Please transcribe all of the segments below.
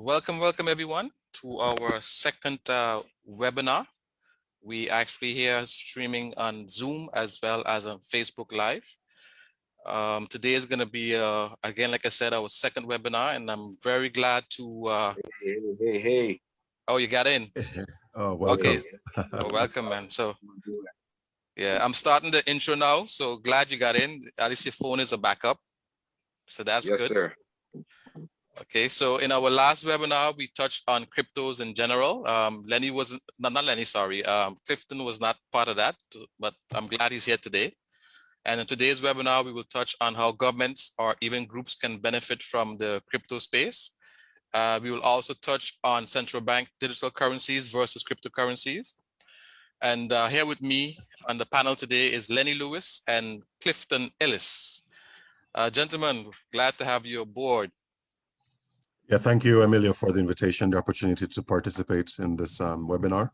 Welcome everyone to our second webinar. We actually here streaming on Zoom as well as on Facebook Live. Today is going to be, again, like I said, our second webinar, and I'm very glad to... Hey. Oh, you got in? Oh, Okay. welcome. Well, welcome, man. So, yeah, I'm starting the intro now. So glad you got in. At least your phone is a backup. So that's Yes, good. sir. Okay, so in our last webinar, we touched on cryptos in general. Lenny wasn't, not Lenny, sorry. Clifton was not part of that, but I'm glad he's here today. And in today's webinar, we will touch on how governments or even groups can benefit from the crypto space. We will also touch on central bank digital currencies versus cryptocurrencies. And here with me on the panel today is Lenny Lewis and Clifton Ellis. Gentlemen, glad to have you aboard. Yeah, thank you, Emilio, for the invitation, the opportunity to participate in this webinar.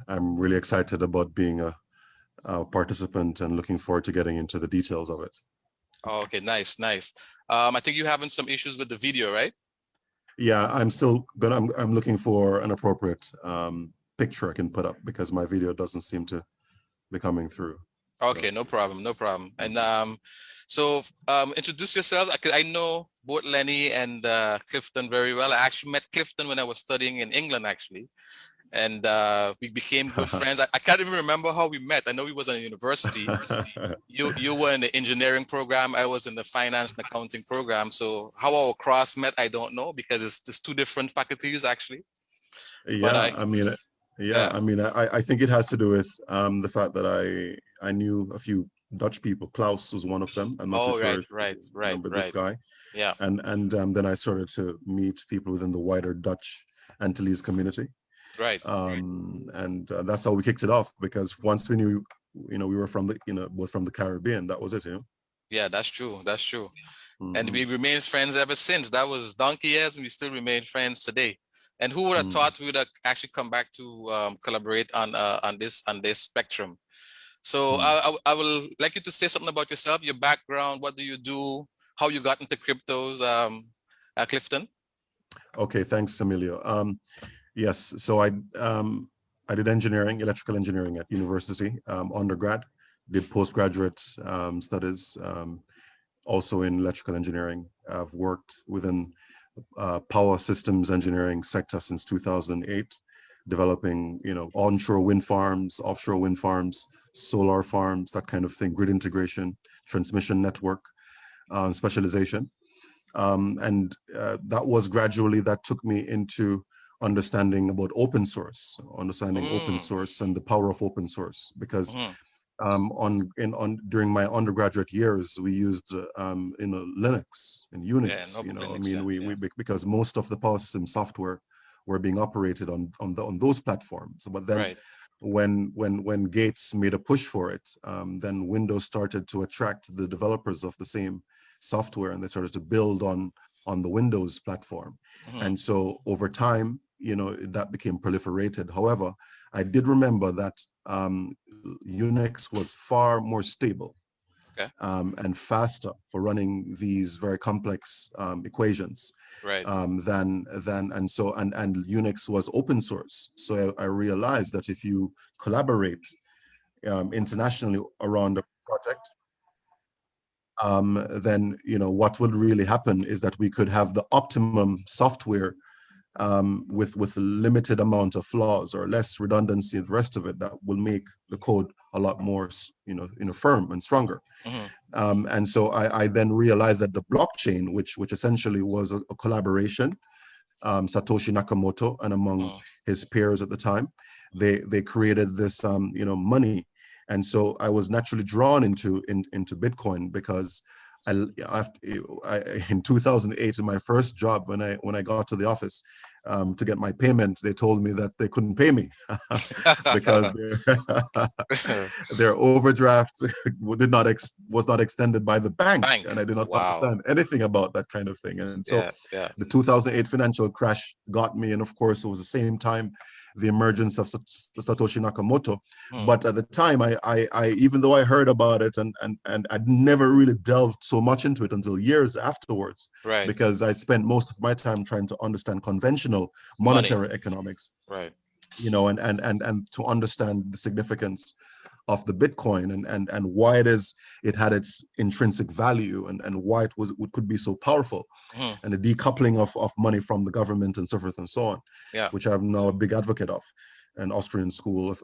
I'm really excited about being a participant and looking forward to getting into the details of it. Oh, okay, nice. I think you're having some issues with the video, right? Yeah, I'm looking for an appropriate picture I can put up because my video doesn't seem to be coming through. Okay, no problem. And introduce yourself. I know both Lenny and Clifton very well. I actually met Clifton when I was studying in England, actually. And we became good friends. I can't even remember how we met. I know we was in a university. You were in the engineering program. I was in the finance and accounting program. So how our cross met, I don't know, because it's two different faculties actually. Yeah, I think it has to do with the fact that I knew a few Dutch people. Klaus was one of them. I'm not too sure if you remember this guy. Yeah. And then I started to meet people within the wider Dutch Antilles community. Right. And that's how we kicked it off, because once we knew, we were from both from the Caribbean. That was it, Yeah, that's true. Mm-hmm. And we remained friends ever since. That was donkey years, and we still remain friends today. And who would have thought we would have actually come back to collaborate on this spectrum? So I will like you to say something about yourself, your background, what do you do, how you got into cryptos, Clifton. Okay, thanks, Emilio. Yes, so I did electrical engineering at university, undergrad, did postgraduate studies also in electrical engineering. I've worked within power systems engineering sector since 2008, developing onshore wind farms, offshore wind farms, solar farms, that kind of thing, grid integration, transmission network specialization. And that was gradually that took me into understanding about open source and the power of open source, because during my undergraduate years we used Linux and Unix. Because most of the power system software were being operated on those platforms. But then when Gates made a push for it, then Windows started to attract the developers of the same software, and they started to build on the Windows platform. And so over time, that became proliferated. However, I did remember that Unix was far more stable and faster for running these very complex equations and Unix was open source. So I realized that if you collaborate internationally around a project, then what would really happen is that we could have the optimum software with a limited amount of flaws or less redundancy, the rest of it, that will make the code a lot more firm and stronger. And so I then realized that the blockchain, which essentially was a collaboration, Satoshi Nakamoto and among his peers at the time, they created this money. And so I was naturally drawn into Bitcoin, because in 2008, in my first job, when I got to the office to get my payment, they told me that they couldn't pay me because their overdraft was not extended by the bank. And I did not understand anything about that kind of thing. And so the 2008 financial crash got me, and of course it was the same time the emergence of Satoshi Nakamoto. Hmm. But at the time, I even though I heard about it and I'd never really delved so much into it until years afterwards, Right. because I spent most of my time trying to understand conventional Money. monetary economics, Right. and to understand the significance of the Bitcoin and why it had its intrinsic value and why it could be so powerful, Hmm. and the decoupling of money from the government and so forth and so on, Yeah. which I'm now a big advocate of, an Austrian school of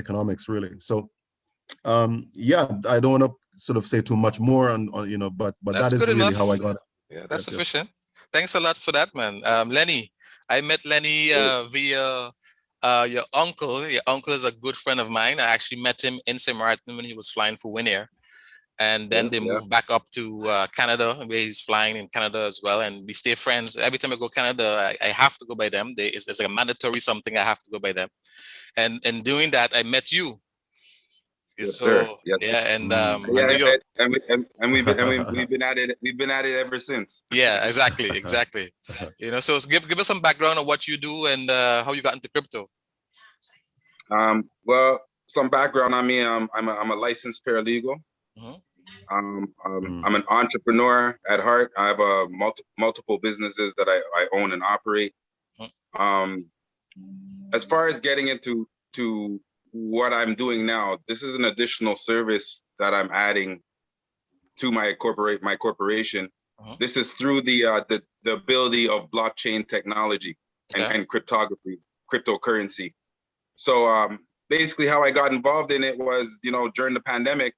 economics, really. So yeah, I don't want to sort of say too much more on but That's that good is really how I enough. got it. Yeah, that's Yes, yes. sufficient. Thanks a lot for that, man. Lenny, I met Lenny via your uncle. Your uncle is a good friend of mine. I actually met him in St. Martin when he was flying for Winair. And then Yeah, they yeah. moved back up to Canada, where he's flying in Canada as well. And we stay friends. Every time I go Canada, I have to go by them. It's like a mandatory something. I have to go by them. And doing that, I met you. Yes, sir. So Yes. yeah, and Mm, I know Yeah, you're. and we've been at it. We've been at it ever since. Yeah, exactly. So give us some background on what you do and how you got into crypto. Well, some background on me. I'm a licensed paralegal. Mhm. mm, I'm an entrepreneur at heart. I have multiple businesses that I own and operate. Mhm. Um, as far as getting into to what I'm doing now, this is an additional service that I'm adding to my corporation. Mhm. This is through the ability of blockchain technology Okay. and cryptography, cryptocurrency. So basically, how I got involved in it was, during the pandemic,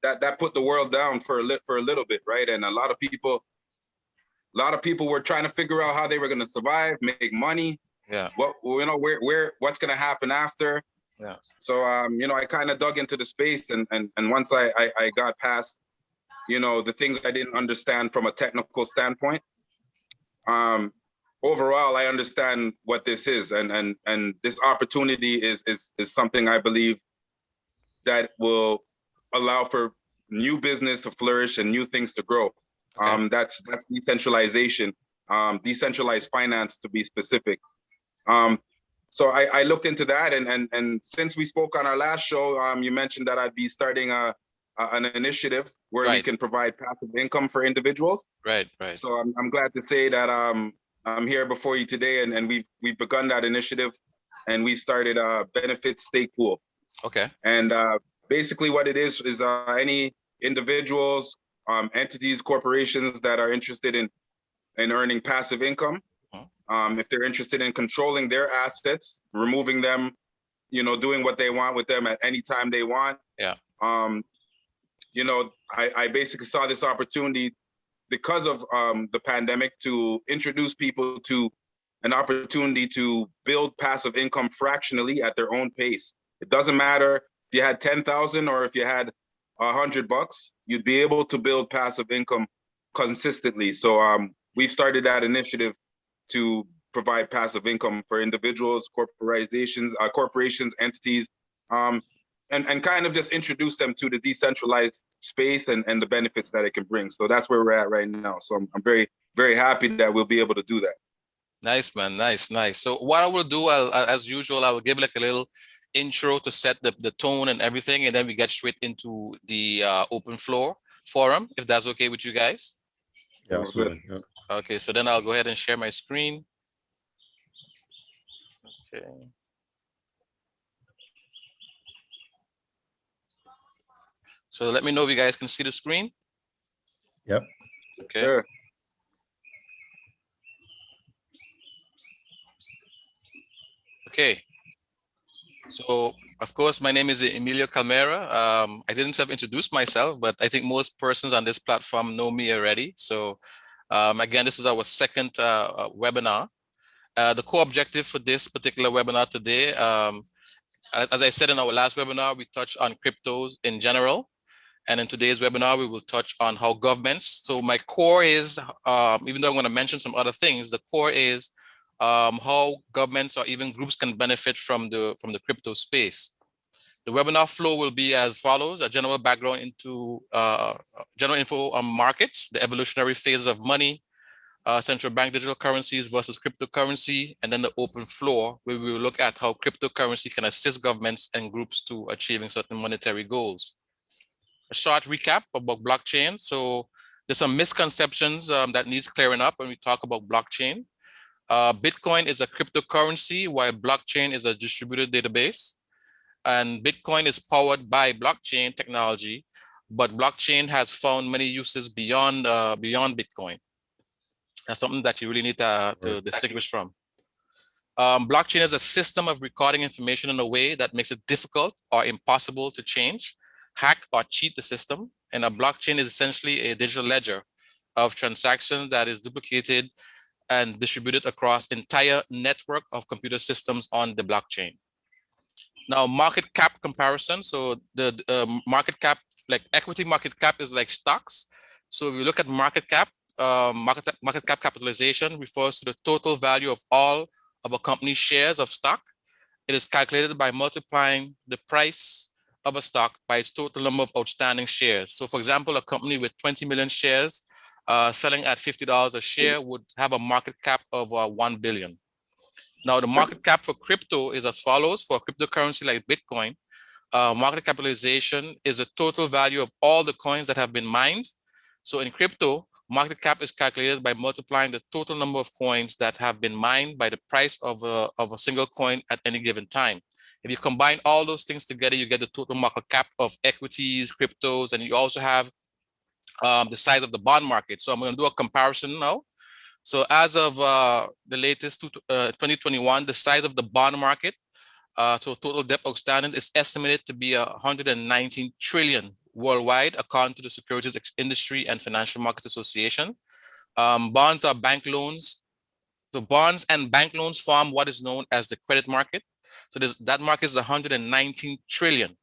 that put the world down for a little bit, right? And a lot of people were trying to figure out how they were going to survive, make money, Yeah. what's going to happen after. Yeah. So I kind of dug into the space, and once I got past, the things I didn't understand from a technical standpoint, um, overall I understand what this is, and this opportunity is something I believe that will allow for new business to flourish and new things to grow. Okay. That's decentralization, decentralized finance to be specific. Um, so I looked into that, and since we spoke on our last show, you mentioned that I'd be starting an initiative where we Right. can provide passive income for individuals. Right. Right. So I'm glad to say that I'm here before you today, and we've begun that initiative, and we started a benefit stake pool. Okay. And basically, what it is any individuals, entities, corporations that are interested in earning passive income. Mhm. If they're interested in controlling their assets, removing them, doing what they want with them at any time they want. Yeah. Um, I basically saw this opportunity because of the pandemic to introduce people to an opportunity to build passive income fractionally at their own pace. It doesn't matter if you had 10,000 or if you had $100, you'd be able to build passive income consistently. So we've started that initiative to provide passive income for individuals, corporations, entities, um, and kind of just introduce them to the decentralized space and the benefits that it can bring. So that's where we're at right now. So I'm very, very happy that we'll be able to do that. Nice, man. Nice. So what I will do, as usual, I will give like a little intro to set the tone and everything, and then we get straight into the open floor forum, if that's okay with you guys. yeah, Sounds good. absolutely. Yeah. Okay, so then I'll go ahead and share my screen. Okay. So let me know if you guys can see the screen. Yep. Okay. Sure. Okay. So of course, my name is Emilio Kalmera. I didn't self-introduce myself, but I think most persons on this platform know me already. So again, this is our second webinar. The core objective for this particular webinar today, as I said in our last webinar, we touched on cryptos in general. And in today's webinar, we will touch on how governments. So my core is, even though I'm going to mention some other things, the core is how governments or even groups can benefit from the crypto space. The webinar flow will be as follows: a general background into general info on markets, the evolutionary phases of money, central bank digital currencies versus cryptocurrency, and then the open floor, where we will look at how cryptocurrency can assist governments and groups to achieving certain monetary goals. A short recap about blockchain. So there's some misconceptions that needs clearing up when we talk about blockchain. Bitcoin is a cryptocurrency, while blockchain is a distributed database. And Bitcoin is powered by blockchain technology, but blockchain has found many uses beyond Bitcoin. That's something that you really need to distinguish from. Blockchain is a system of recording information in a way that makes it difficult or impossible to change, hack, or cheat the system. And a blockchain is essentially a digital ledger of transactions that is duplicated and distributed across entire network of computer systems on the blockchain. Now, market cap comparison. So the market cap, like equity market cap is like stocks. So if you look at market cap, market cap capitalization refers to the total value of all of a company's shares of stock. It is calculated by multiplying the price of a stock by its total number of outstanding shares. So for example, a company with 20 million shares selling at $50 a share would have a market cap of 1 billion. Now, the market cap for crypto is as follows. For a cryptocurrency like Bitcoin, market capitalization is the total value of all the coins that have been mined. So in crypto, market cap is calculated by multiplying the total number of coins that have been mined by the price of a single coin at any given time. If you combine all those things together, you get the total market cap of equities, cryptos, and you also have the size of the bond market. So I'm going to do a comparison now. So as of the latest 2021, the size of the bond market, so total debt outstanding, is estimated to be 119 trillion worldwide, according to the Securities Industry and Financial Markets Association. Bonds are bank loans. So bonds and bank loans form what is known as the credit market. So that market is 119 trillion.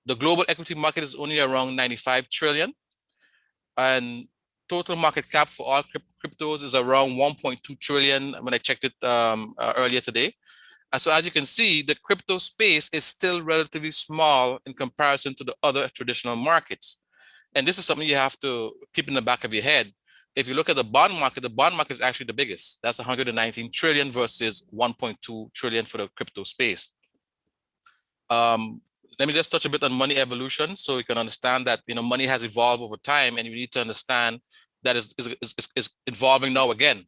The global equity market is only around 95 trillion. And total market cap for all cryptos is around 1.2 trillion when I checked it earlier today. So as you can see, the crypto space is still relatively small in comparison to the other traditional markets. And this is something you have to keep in the back of your head. If you look at the bond market is actually the biggest. That's 119 trillion versus 1.2 trillion for the crypto space. Let me just touch a bit on money evolution so you can understand that money has evolved over time, and you need to understand that is evolving now again.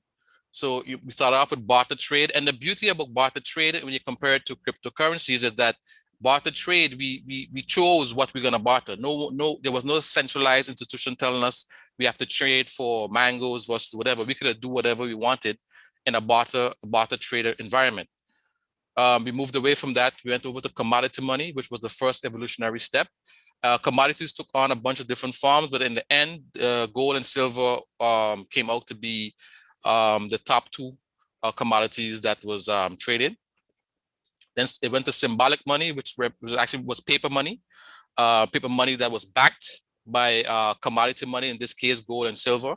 So we start off with barter trade, and the beauty about barter trade when you compare it to cryptocurrencies is that barter trade, we chose what we're going to barter. No, there was no centralized institution telling us we have to trade for mangoes versus whatever. We could do whatever we wanted in a barter trader environment. We moved away from that. We went over to commodity money, which was the first evolutionary step. Commodities took on a bunch of different forms, but in the end, gold and silver came out to be the top two commodities that was traded. Then it went to symbolic money, which actually was paper money that was backed by commodity money, in this case, gold and silver.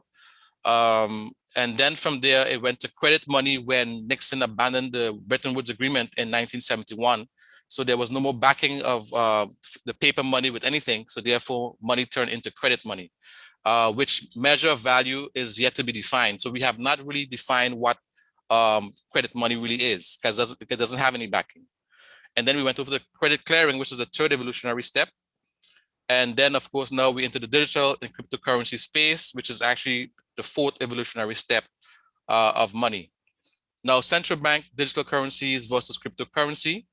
And then from there, it went to credit money when Nixon abandoned the Bretton Woods Agreement in 1971. So there was no more backing of the paper money with anything. So therefore, money turned into credit money, which measure of value is yet to be defined. So we have not really defined what credit money really is, because it doesn't have any backing. And then we went over to credit clearing, which is the third evolutionary step. And then, of course, now we enter the digital and cryptocurrency space, which is actually the fourth evolutionary step of money. Now, central bank digital currencies versus cryptocurrency.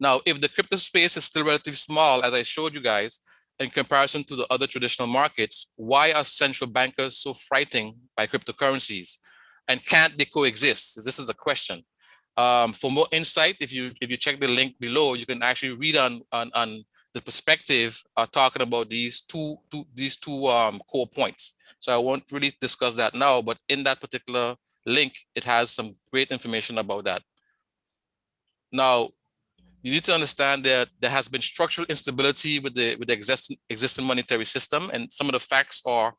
Now, if the crypto space is still relatively small, as I showed you guys, in comparison to the other traditional markets, why are central bankers so frightened by cryptocurrencies? And can't they coexist? This is a question. For more insight, if you check the link below, you can actually read on the perspective talking about these two core points. So I won't really discuss that now, but in that particular link, it has some great information about that. Now, you need to understand that there has been structural instability with the existing monetary system, and some of the facts are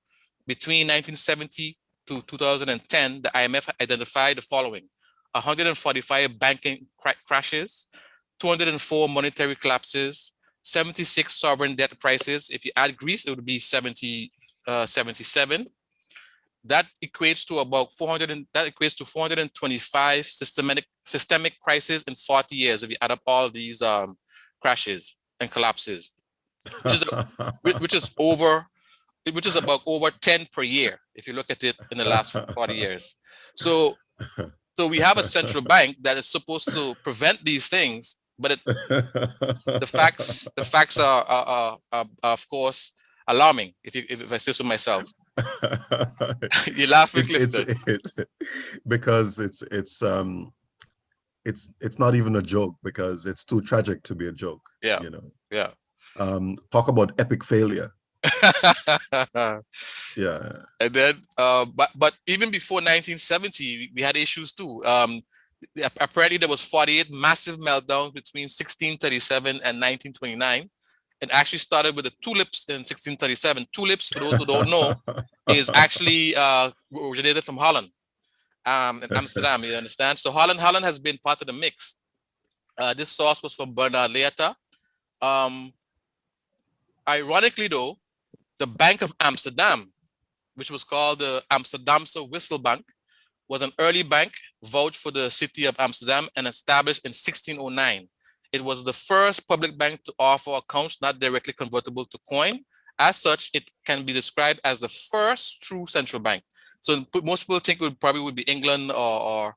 between 1970 to 2010, the IMF identified the following: 145 banking crashes, 204 monetary collapses, 76 sovereign debt crises. If you add Greece, it would be 77. that equates to about 425 systemic crises in 40 years if you add up all these crashes and collapses, which is which is over which is about over 10 per year if you look at it in the last 40 years. So we have a central bank that is supposed to prevent these things, but the facts are of course alarming. If I say so myself. You're laughing, it's Clifton. because it's not even a joke, because it's too tragic to be a joke. Yeah, You know, yeah. talk about epic failure. Yeah. And then, but even before 1970, we had issues too. Apparently, there was 48 massive meltdowns between 1637 and 1929. It actually started with the tulips in 1637. Tulips, for those who don't know, is actually originated from Holland, in Amsterdam. You understand? So Holland has been part of the mix. This sauce was from Bernard Leata. Ironically, though, the Bank of Amsterdam, which was called the Amsterdamse Wisselbank, was an early bank vouched for the city of Amsterdam and established in 1609. It was the first public bank to offer accounts not directly convertible to coin. As such, it can be described as the first true central bank. So most people think it probably would be England or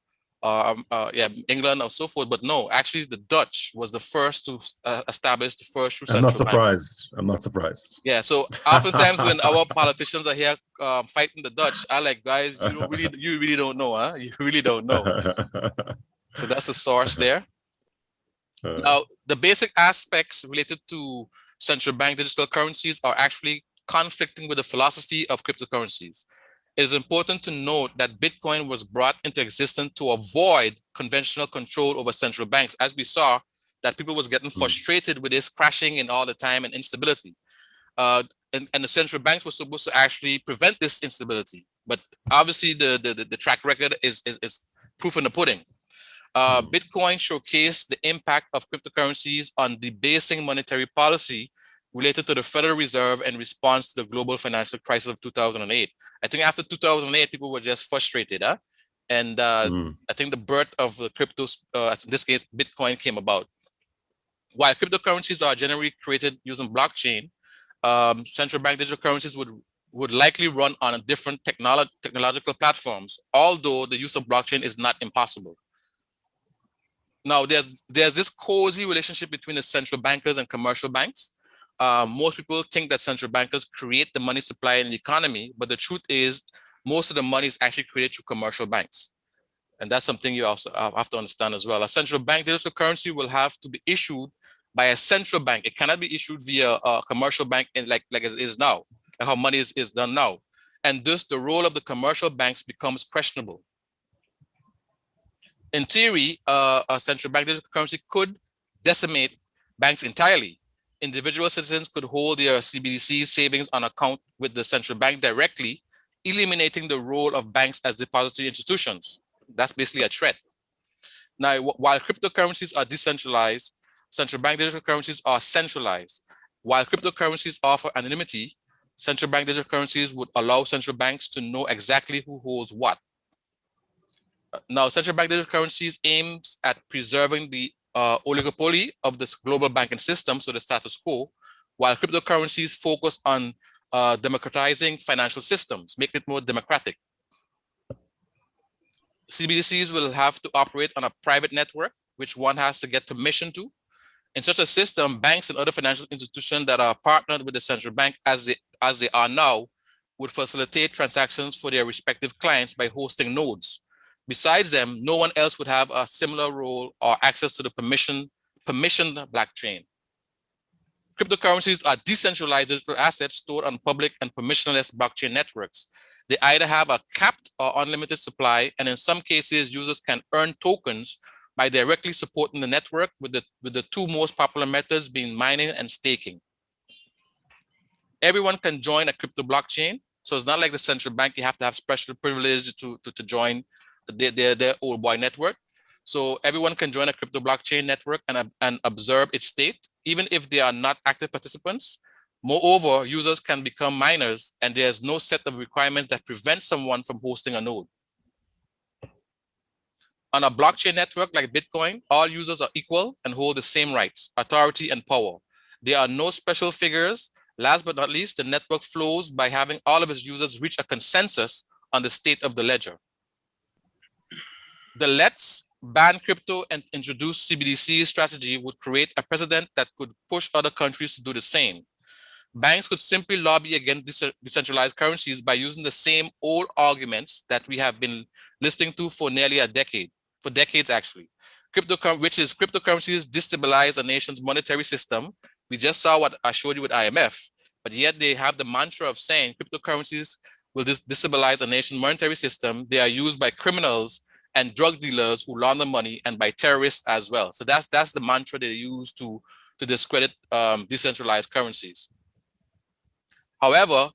England or so forth, but no, actually the Dutch was the first to establish the first true I'm not central bank. surprised. I'm not surprised. Yeah, so oftentimes when our politicians are here fighting the Dutch, I like, guys, you really don't know, huh? You really don't know. So that's the source there. Now, the basic aspects related to central bank digital currencies are actually conflicting with the philosophy of cryptocurrencies. It is important to note that Bitcoin was brought into existence to avoid conventional control over central banks, as we saw that people was getting frustrated with this crashing and all the time and instability. And the central banks were supposed to actually prevent this instability. But obviously the track record is proof in the pudding. Bitcoin showcased the impact of cryptocurrencies on debasing monetary policy related to the Federal Reserve in response to the global financial crisis of 2008. I think after 2008, people were just frustrated, huh? And I think the birth of the cryptos, in this case, Bitcoin, came about. While cryptocurrencies are generally created using blockchain, central bank digital currencies would likely run on a different technological platforms, although the use of blockchain is not impossible. Now, there's this cozy relationship between the central bankers and commercial banks. Most people think that central bankers create the money supply in the economy, but the truth is most of the money is actually created through commercial banks. And that's something you also have to understand as well. A central bank digital currency will have to be issued by a central bank. It cannot be issued via a commercial bank like it is now, like how money is done now. And thus the role of the commercial banks becomes questionable. In theory, a central bank digital currency could decimate banks entirely. Individual citizens could hold their CBDC savings on account with the central bank directly, eliminating the role of banks as depository institutions. That's basically a threat. Now, while cryptocurrencies are decentralized, central bank digital currencies are centralized. While cryptocurrencies offer anonymity, central bank digital currencies would allow central banks to know exactly who holds what. Now, central bank digital currencies aims at preserving the oligopoly of this global banking system, so the status quo, while cryptocurrencies focus on democratizing financial systems, making it more democratic. CBDCs will have to operate on a private network, which one has to get permission to. In such a system, banks and other financial institutions that are partnered with the central bank as they are now would facilitate transactions for their respective clients by hosting nodes. Besides them, no one else would have a similar role or access to the permissioned blockchain. Cryptocurrencies are decentralized digital assets stored on public and permissionless blockchain networks. They either have a capped or unlimited supply, and in some cases, users can earn tokens by directly supporting the network, with the two most popular methods being mining and staking. Everyone can join a crypto blockchain, so it's not like the central bank, you have to have special privilege to join their old boy network. So everyone can join a crypto blockchain network and observe its state, even if they are not active participants. Moreover, users can become miners, and there's no set of requirements that prevent someone from hosting a node. On a blockchain network like Bitcoin, all users are equal and hold the same rights, authority, and power. There are no special figures. Last but not least, the network flows by having all of its users reach a consensus on the state of the ledger. The let's ban crypto and introduce CBDC strategy would create a precedent that could push other countries to do the same. Banks could simply lobby against decentralized currencies by using the same old arguments that we have been listening to for nearly a decade, for decades actually. Cryptocurrencies destabilize a nation's monetary system. We just saw what I showed you with IMF, but yet they have the mantra of saying cryptocurrencies will destabilize a nation's monetary system. They are used by criminals and drug dealers who launder money, and by terrorists as well. So that's the mantra they use to discredit decentralized currencies. However,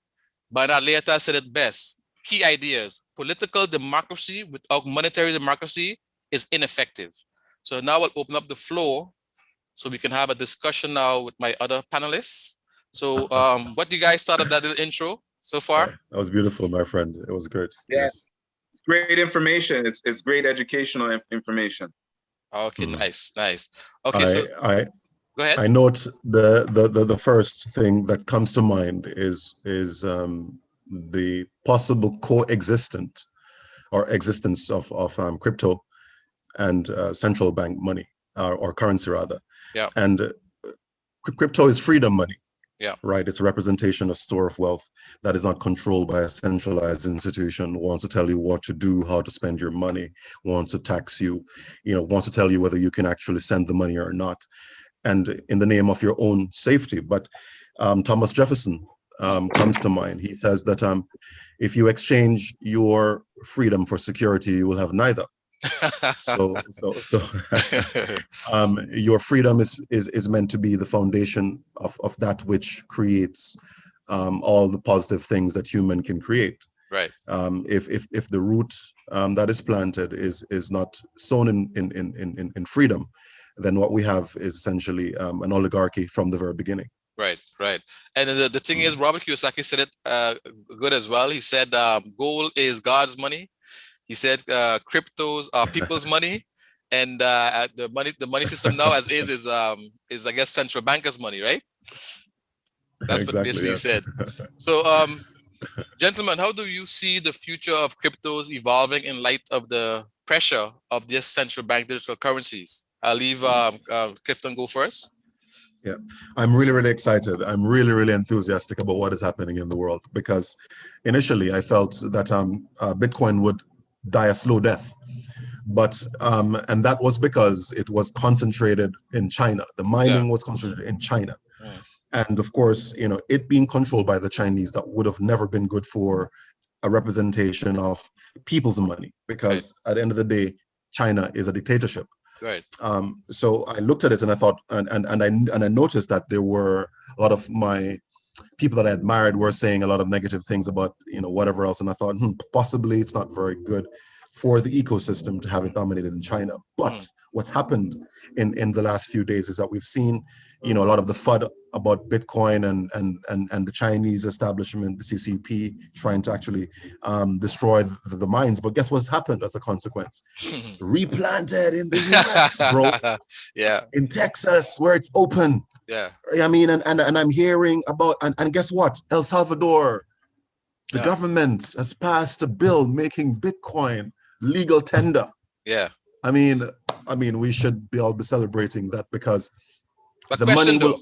Bernard Leata said it best. Key ideas: political democracy without monetary democracy is ineffective. So now I'll open up the floor so we can have a discussion now with my other panelists. So what do you guys thought of that little intro so far? That was beautiful, my friend. It was great. Yeah. Yes. It's great information. It's great educational information. Okay, nice. Okay, so go ahead. I note the first thing that comes to mind is the possible coexistence of crypto and central bank money or currency rather. Yeah. And crypto is freedom money. Yeah. Right. It's a representation of store of wealth that is not controlled by a centralized institution, wants to tell you what to do, how to spend your money, wants to tax you, wants to tell you whether you can actually send the money or not, and in the name of your own safety. But Thomas Jefferson comes to mind. He says that if you exchange your freedom for security, you will have neither. So your freedom is meant to be the foundation of that which creates all the positive things that human can create. Right. If the root that is planted is not sown in freedom, then what we have is essentially an oligarchy from the very beginning. Right. And the thing is, Robert Kiyosaki said it good as well. He said gold is God's money. He said cryptos are people's money, and the money system now as is I guess central bankers' money, right? That's exactly what basically he said. So, gentlemen, how do you see the future of cryptos evolving in light of the pressure of this central bank digital currencies? I'll leave Clifton go first. Yeah, I'm really excited. I'm really enthusiastic about what is happening in the world, because initially I felt that Bitcoin would die a slow death, but and that was because it was concentrated in China. The mining was concentrated in China, and of course, it being controlled by the Chinese, that would have never been good for a representation of people's money, because at the end of the day, China is a dictatorship. Right. So I looked at it and I thought, and I noticed that there were a lot of my people that I admired were saying a lot of negative things about whatever else, and I thought possibly it's not very good for the ecosystem to have it dominated in China. But what's happened in the last few days is that we've seen a lot of the FUD about Bitcoin and the Chinese establishment, the CCP, trying to actually destroy the mines. But guess what's happened as a consequence? Replanted in the US, bro. Yeah. In Texas, where it's open. Yeah. I mean, and I'm hearing about, and guess what? El Salvador, the government has passed a bill making Bitcoin legal tender. Yeah. I mean, we should all be celebrating that, because but the money will,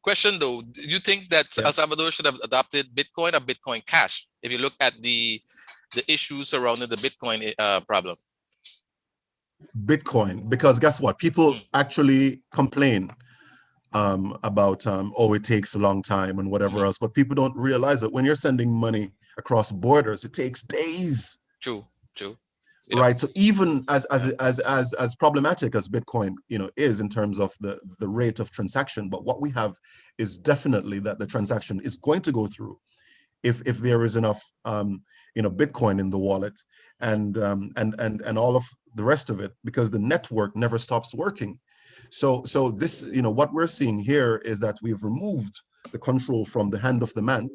Question though, do you think that El Salvador should have adopted Bitcoin or Bitcoin Cash if you look at the issues surrounding the Bitcoin problem? Bitcoin, because guess what? People actually complain about it takes a long time and whatever else, but people don't realize that when you're sending money across borders, it takes days. True. Right. So even as problematic as Bitcoin, is in terms of the rate of transaction, but what we have is definitely that the transaction is going to go through if there is enough Bitcoin in the wallet and all of the rest of it, because the network never stops working. So this, what we're seeing here is that we've removed the control from the hand of the man,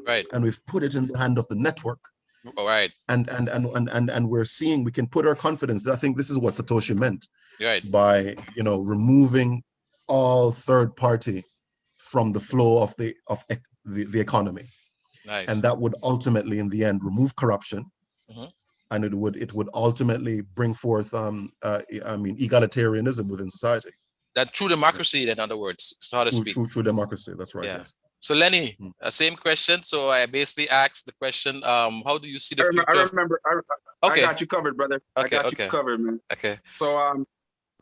Right. and we've put it in the hand of the network. All right. And we're seeing, we can put our confidence. I think this is what Satoshi meant Right. by, removing all third party from the flow of the economy. Nice. And that would ultimately, in the end, remove corruption. Mhm. And it would ultimately bring forth egalitarianism within society. That true democracy, in other words, so to speak. True democracy. That's right. Yeah. Yes. So Lenny, Mm. same question. So I basically asked the question, how do you see the future? I remember. I Okay. got you covered, brother. Okay, I got okay. you covered, man. Okay. So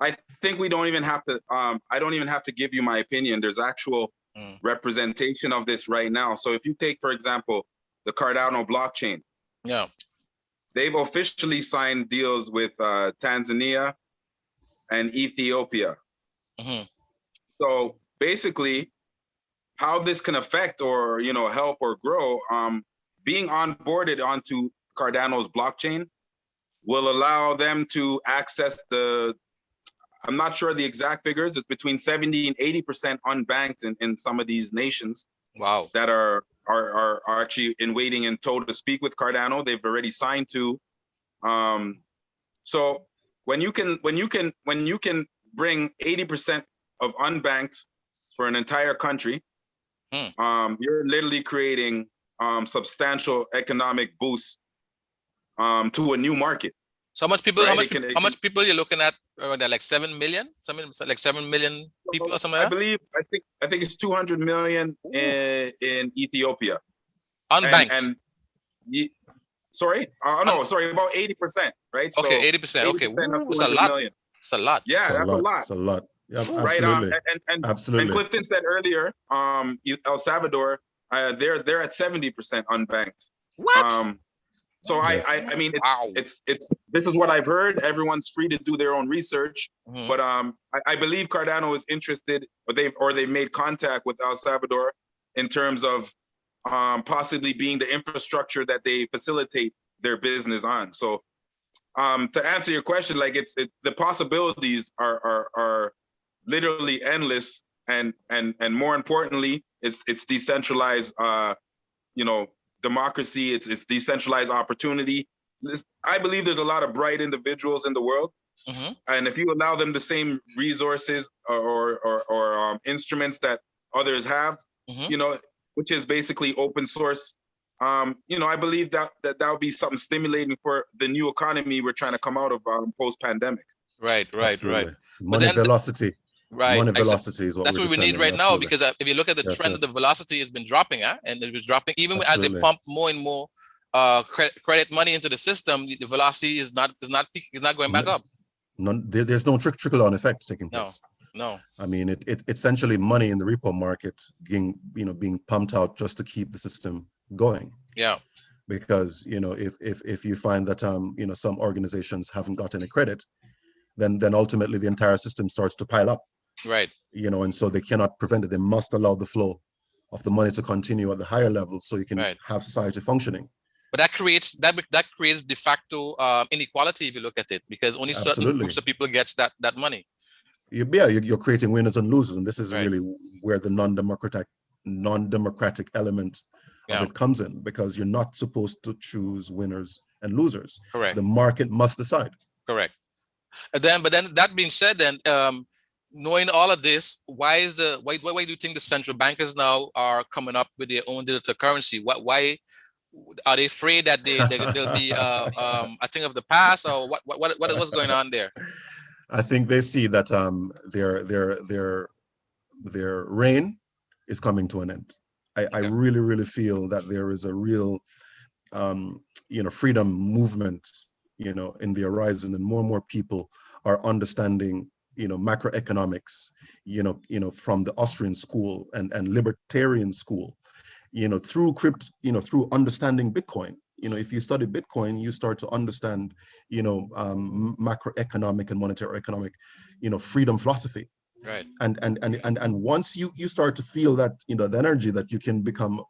I think we don't even have to. I don't even have to give you my opinion. There's actual representation of this right now. So if you take, for example, the Cardano blockchain, Yeah. they've officially signed deals with Tanzania and Ethiopia. Mhm. So basically, how this can affect or help or grow, being onboarded onto Cardano's blockchain will allow them to access I'm not sure the exact figures, it's between 70 and 80% unbanked in some of these nations. Wow. That are actually in waiting in tow to speak with Cardano. They've already signed to. So when you can bring 80% of unbanked for an entire country, you're literally creating substantial economic boosts to a new market. So how much people? Right? How much people you're looking at? Like 7 million? Something like 7 million people or something. I believe. I think it's 200 million in Ethiopia. Unbanked. And sorry, sorry, about 80%, right? Okay, 80%. Okay, it's a lot. Million. It's a lot. Yeah, that's a lot. It's a lot. Yeah, right. absolutely. Absolutely. And Clifton said earlier, El Salvador, they're at 70% unbanked. What? So yes. I mean, it's this is what I've heard. Everyone's free to do their own research, but I believe Cardano is interested, or they've made contact with El Salvador in terms of possibly being the infrastructure that they facilitate their business on. So to answer your question, like the possibilities are literally endless, and more importantly, it's decentralized democracy, it's decentralized opportunity. I believe there's a lot of bright individuals in the world, and if you allow them the same resources or instruments that others have, which is basically open source, I believe that would be something stimulating for the new economy we're trying to come out of post-pandemic. Right. Money velocity. Right. Money velocity is what that's what we need right now, because if you look at the trend of the velocity, has been dropping, and it was dropping even as they pump more and more credit money into the system. The velocity is not going back up. There's no trickle-down effect taking place. No. I mean, it essentially money in the repo market being pumped out just to keep the system going. Yeah. Because if you find that some organizations haven't got any credit, then ultimately the entire system starts to pile up. Right. And so they cannot prevent it. They must allow the flow of the money to continue at the higher level so you can have society functioning. But that creates de facto inequality if you look at it, because only certain groups of people gets that money. You're creating winners and losers, and this is really where the non-democratic element of it comes in, because you're not supposed to choose winners and losers. Correct. The market must decide. Correct. But then that being said, then knowing all of this, why do you think the central bankers now are coming up with their own digital currency? Why are they afraid that they'll be a thing of the past, or what's going on there? I think they see that their reign is coming to an end. I really feel that there is a real freedom movement in the horizon, and more people are understanding macroeconomics from the Austrian school and libertarian school through through understanding Bitcoin. If you study Bitcoin, you start to understand macroeconomic and monetary economic freedom philosophy. Right. And once you start to feel that the energy that you can become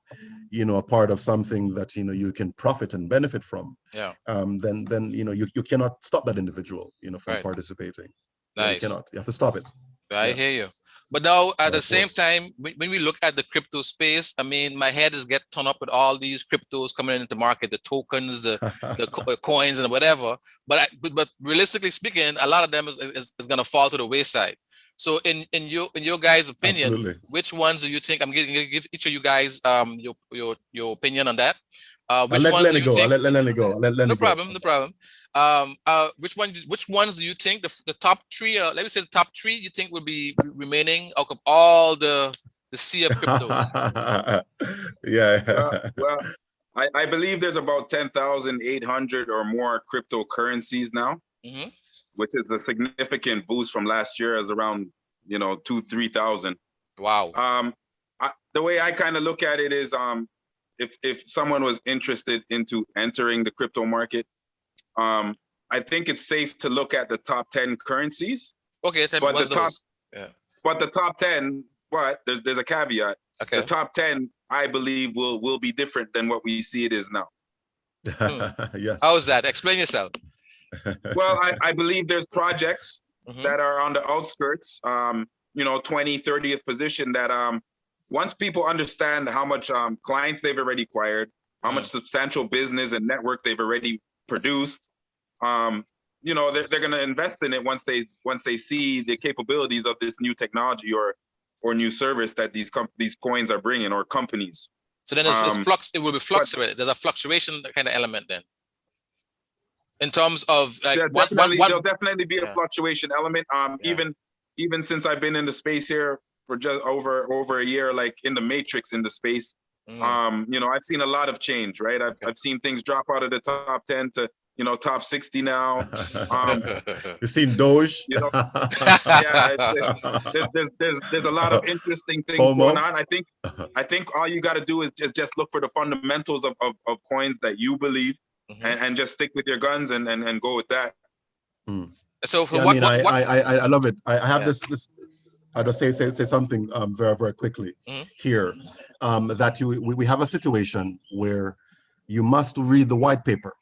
a part of something that you can profit and benefit from, then you cannot stop that individual from participating. Yeah, you Nice. cannot. You have to stop it. I Yeah. hear you. But now at the Of same course. time, when we look at the crypto space, I mean, my head is get torn up with all these cryptos coming into the market, the tokens, the coins and whatever. But realistically speaking, a lot of them is going to fall to the wayside. So in your guys' opinion, Absolutely. which ones do you think I'm going to give each of you guys your opinion on that? I'll Which let ones do Lenny you go. I'll think? let Lenny go. I'll let No Lenny go problem, on no that. problem. Which ones do you think the top three? Let me say the top three you think will be remaining out of all the sea of cryptos. Yeah. Well, I believe there's about 10,800 or more cryptocurrencies now, Hmm. which is a significant boost from last year as around, 2, 3,000. Wow. The way I kind of look at it is, if someone was interested into entering the crypto market, I think it's safe to look at the top 10 currencies, Okay, tell me but what's those? Yeah. the top 10, but there's a caveat. The Okay. top 10, I believe, will be different than what we see it is now. Yes. How is that? Explain yourself. Well, I believe there's projects Hmm. that are on the outskirts, 20, 30th position that once people understand how much clients they've already acquired, how much substantial business and network they've already produced, they're going to invest in it once they see the capabilities of this new technology or new service that these coins are bringing, or companies. So then it's flux. It will be But fluctuated. There's a fluctuation kind of element then, in terms of like there'll definitely be a Yeah. fluctuation element. Yeah. Even since I've been in the space here for just over a year, like in the matrix in the space, I've seen a lot of change, right? I've seen things drop out of the top 10 to top 60 now. You've seen Doge? Yeah, there's a lot of interesting things going FOMO? on. I think all you got to do is just look for the fundamentals of coins that you believe, Mhm. and just stick with your guns and go with that. So Yeah, I what mean, what I love it. I have Yeah. this. I'll just say something very, very quickly Mhm. here. That we have a situation where you must read the white paper.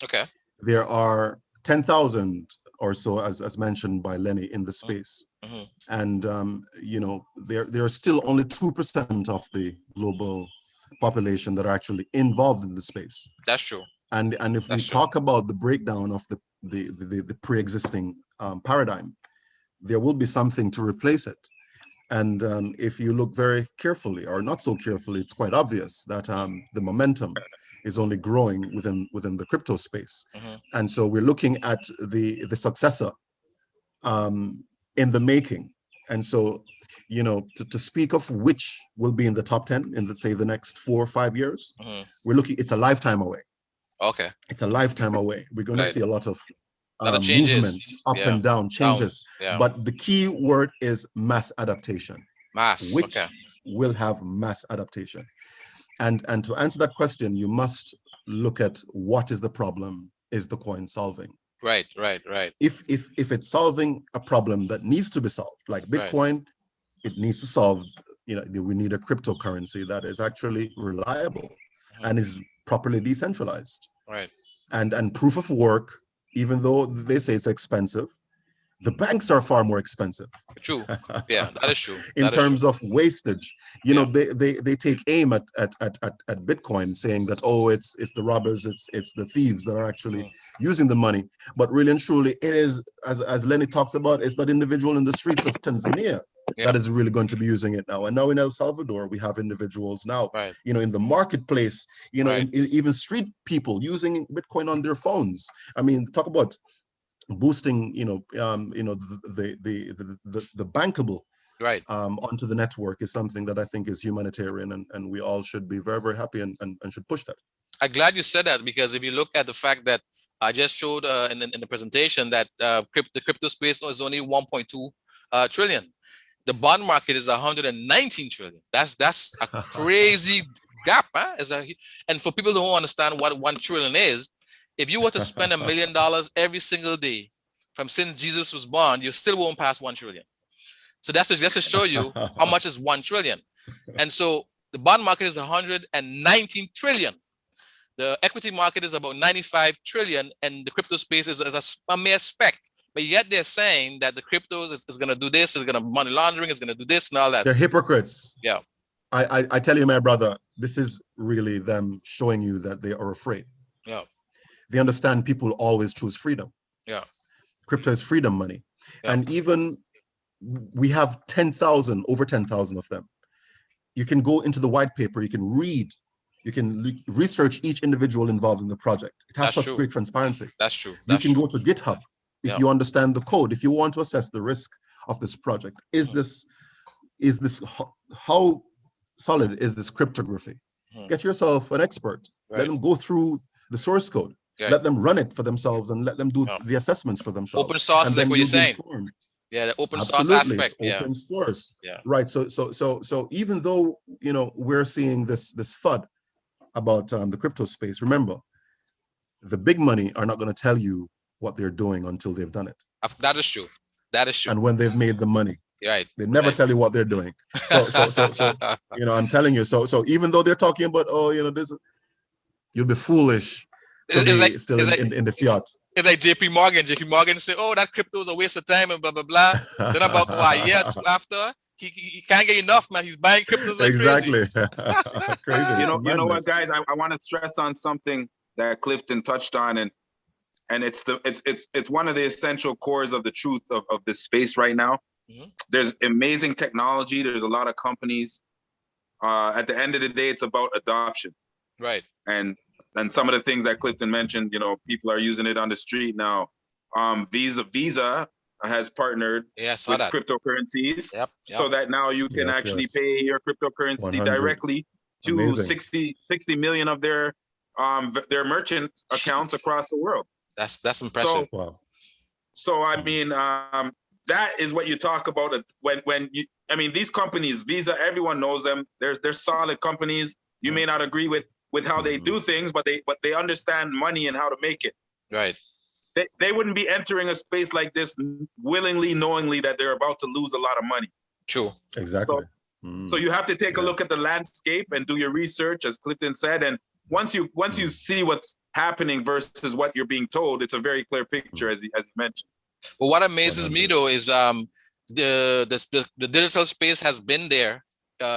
Okay. There are 10,000 or so, as mentioned by Lenny, in the space. Mhm. And there are still only 2% of the global population that are actually involved in the space. That's true. And if we That's true. talk about the breakdown of the pre-existing paradigm, there will be something to replace it. And if you look very carefully, or not so carefully, it's quite obvious that the momentum is only growing within the crypto space. Mhm. And so we're looking at the successor in the making. And so, to speak of which will be in the top 10 in, let's say, the next 4 or 5 years, Mhm. we're looking, it's a lifetime away. Okay. It's a lifetime away. We're going to Right. see a lot of Lot of changes. movements up Yeah. and down, changes. Downs. Yeah. But the key word is mass adaptation, Mass. which Okay. will have mass adaptation. And to answer that question, you must look at what is the problem is the coin solving. Right. If it's solving a problem that needs to be solved, like Right. Bitcoin, it needs to solve, we need a cryptocurrency that is actually reliable and is properly decentralized. Right. And proof of work, even though they say it's expensive, the banks are far more expensive. True. Yeah, that is true. In That is true. terms of wastage, Yeah. they take aim at Bitcoin, saying that, oh, it's the robbers, it's the thieves that are actually using the money. But really and truly, it is, as Lenny talks about, it's that individual in the streets of Tanzania that is really going to be using it now. And now in El Salvador, we have individuals now, Right. in the marketplace, Right. even street people using Bitcoin on their phones. I mean, talk about boosting, the bankable Right. onto the network is something that I think is humanitarian, and we all should be very, very happy and should push that. I'm glad you said that, because if you look at the fact that I just showed in the presentation that the crypto space is only 1.2 trillion. The bond market is 119 trillion. That's a crazy gap, huh? And for people who don't understand what 1 trillion is, if you were to spend $1 million every single day from since Jesus was born, you still won't pass 1 trillion. So that's just to show you how much is 1 trillion. And so the bond market is 119 trillion. The equity market is about 95 trillion, and the crypto space is a mere speck but yet they're saying that the cryptos is going to do this, is going to money laundering, is going to do this and all that. They're hypocrites. Yeah. I tell you, my brother, this is really them showing you that they are afraid. Yeah. They understand people always choose freedom. Yeah. Crypto is freedom money. Yeah. And even we have 10,000, over 10,000 of them. You can go into the white paper, you can read, you can research each individual involved in the project. It has such great transparency. That's true. You can go to GitHub if you understand the code, if you want to assess the risk of this project. Is this how solid is this cryptography? Get yourself an expert. Let them go through the source code. Let them run it for themselves and let them do the assessments for themselves. Open source, and like what you're saying. Informed. Yeah, the open Absolutely, source aspect. It's open source. Yeah. Right. So even though we're seeing this FUD about the crypto space, remember, the big money are not going to tell you what they're doing until they've done it. That is true. That is true. And when they've made the money. Right. They never tell you what they're doing. So I'm telling you. So even though they're talking about this, you'll be foolish to be still in the fiat. It's like JP Morgan. JP Morgan say, "Oh, that crypto is a waste of time," and blah blah blah. Then about a year or two after, he can't get enough, man. He's buying cryptos like exactly. crazy. Crazy. You know what, guys? I want to stress on something that Clifton touched on, and it's one of the essential cores of the truth of this space right now. Mm-hmm. There's amazing technology. There's a lot of companies. At the end of the day, it's about adoption. Right. And some of the things that Clifton mentioned, people are using it on the street now. Visa has partnered with cryptocurrencies, so that now you can actually pay your cryptocurrency 100. directly to 60 million of their merchant accounts across the world. That's impressive. So I mean, that is what you talk about when these companies, Visa, everyone knows them. They're solid companies. You may not agree with how they do things, but they understand money and how to make it. Right. They wouldn't be entering a space like this willingly, knowingly that they're about to lose a lot of money. True. Exactly. So you have to take a look at the landscape and do your research, as Clifton said. And once you see what's happening versus what you're being told, it's a very clear picture, as he mentioned. Well, what amazes me though is the digital space has been there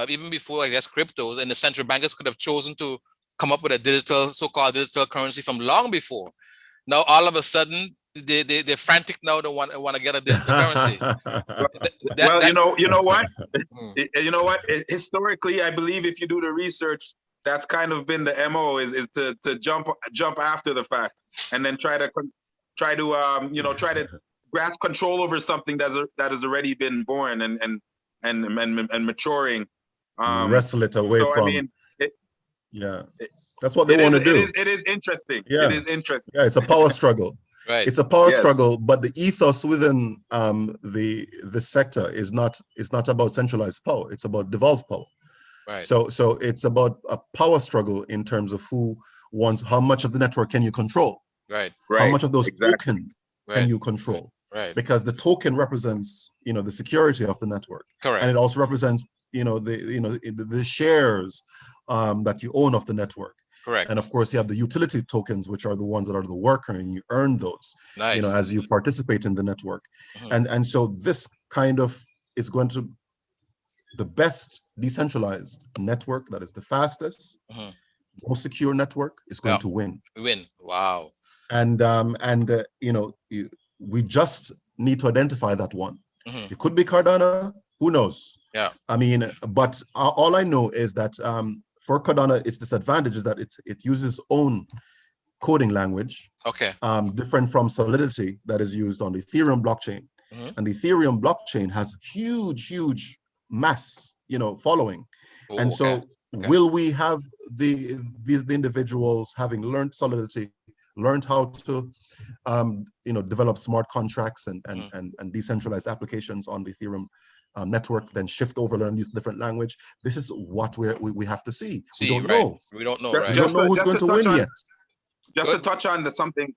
even before, I guess, cryptos, and the central bankers could have chosen to come up with a so-called digital currency from long before. Now all of a sudden they're frantic now. They want to get a digital currency. You know what? You know what? Historically, I believe if you do the research, that's kind of been the MO is to jump after the fact and then try to grasp control over something that has already been born and maturing. Wrestle it away from. That's what they want to do. It is interesting. Yeah. It is interesting. Yeah, it's a power struggle. Right. It's a power struggle, but the ethos within the sector is not about centralized power. It's about devolved power. Right. So it's about a power struggle in terms of how much of the network can you control? Right. How much of those tokens can you control? Right. Because the token represents, the security of the network. Correct. And it also represents, the shares that you own of the network. Correct. And of course, you have the utility tokens, which are the ones that are the worker, and you earn those, nice. As you participate in the network. Mm-hmm. And so this kind of is going to the best decentralized network that is the fastest, most secure network is going to win. Wow. And we just need to identify that one. Mm-hmm. It could be Cardano. Who knows? Yeah. But all I know is that for Cardano, its disadvantage is that it uses own coding language. Okay. Different from Solidity that is used on the Ethereum blockchain. Mm-hmm. And the Ethereum blockchain has huge mass, following. Ooh, and so will we have the individuals having learned Solidity, learned how to develop smart contracts and decentralized applications on the Ethereum network, then shift over, learn use different language? This is what we have to see. We don't know. We don't know, right? We don't know who's going to win yet. Just to touch on something,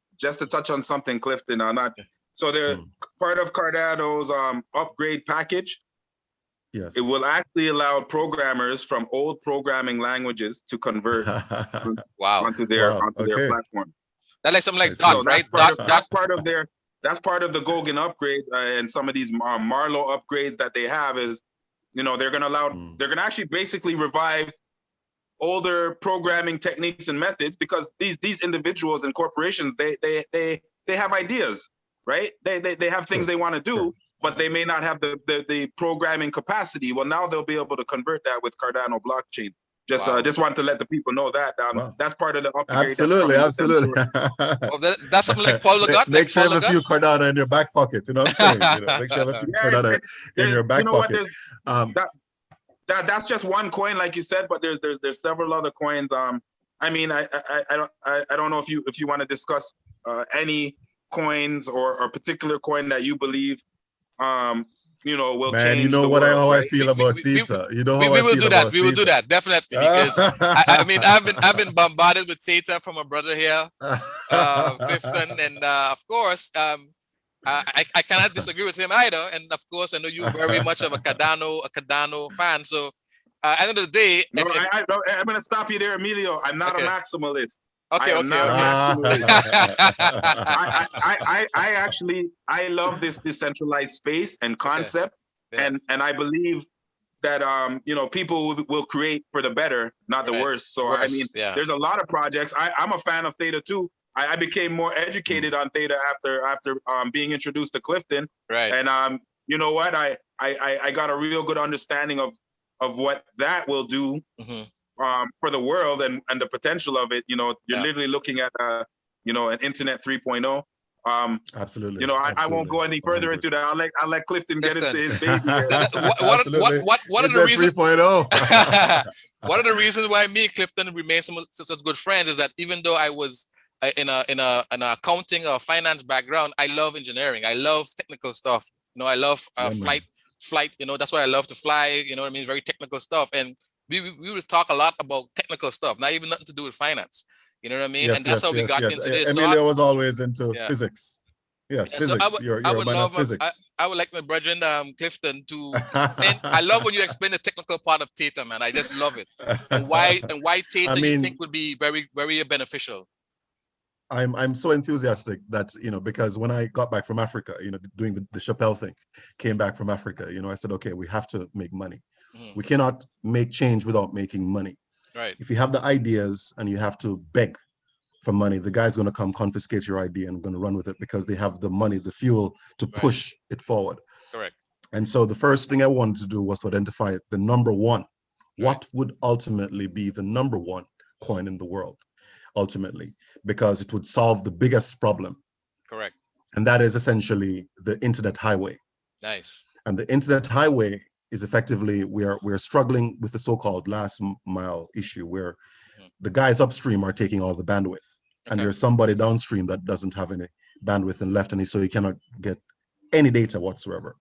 Clifton, so they're part of Cardano's upgrade package. Yes. It will actually allow programmers from old programming languages to convert onto their platform. That's like something like Dot, right? That's part of their that's part of the Gogan upgrade and some of these Marlow upgrades that they have is, you know, they're gonna actually basically revive older programming techniques and methods, because these individuals and corporations, they have ideas, right? They have things they want to do, but they may not have the programming capacity. Well, now they'll be able to convert that with Cardano blockchain. Just want to let the people know that that's part of the upgrade. Absolutely. Well, that's something like Paul Legat. Make sure you have a few Cardano in your back pocket. You know what I'm saying? You know, make sure you have a few Cardano in your back pocket. That's just one coin, like you said, but there's several other coins. I mean, I don't know if you want to discuss any coins or a particular coin that you believe you know, will change. You know the what world, how right? I feel about Theta. You know how we I will feel do that. about We will do Theta. that definitely, because I mean I've been bombarded with Theta from a brother here, Clifton, and of course I cannot disagree with him either. And of course I know you're very much of a Cardano fan. So at the end of the day, No, I'm going to stop you there, Emilio. I'm not a maximalist. Okay, I am not a maximalist. I actually love this decentralized space and concept, and I believe that you know, people will create for the better, not the worse. So I mean, there's a lot of projects. I'm a fan of Theta too. I became more educated on Theta after being introduced to Clifton. Right. And you know what? I got a real good understanding of what that will do for the world and the potential of it. You know, you're literally looking at you know, an internet 3.0. Absolutely. You know, I won't go any further into that. I'll let Clifton get into his baby here. What are the reasons? 3.0. One of the reasons why me and Clifton remain such good friends is that even though I was in an accounting or finance background, I love engineering. I love technical stuff. You know, I love flight. You know, that's why I love to fly. You know what I mean? Very technical stuff. And we would talk a lot about technical stuff, not even nothing to do with finance. You know what I mean? Yes, and that's how we got into this. Emilio was always into physics. Yes, physics. So you're I a would man love of physics. I would like my brethren Clifton to explain. I love when you explain the technical part of Theta, man. I just love it. And why Theta you think would be very, very beneficial? I'm so enthusiastic that, you know, because when I got back from Africa, you know, doing the Chappelle thing, came back from Africa, you know, I said, okay, we have to make money. We cannot make change without making money. Right. If you have the ideas and you have to beg for money, the guy's going to come confiscate your idea and going to run with it because they have the money, the fuel to push it forward. Correct. And so the first thing I wanted to do was to identify the number one. What would ultimately be the number one coin in the world, ultimately, because it would solve the biggest problem. Correct. And that is essentially the internet highway. Nice. And the internet highway is effectively, we're struggling with the so-called last mile issue where the guys upstream are taking all the bandwidth, and there's somebody downstream that doesn't have any bandwidth and left, and so you cannot get any data whatsoever.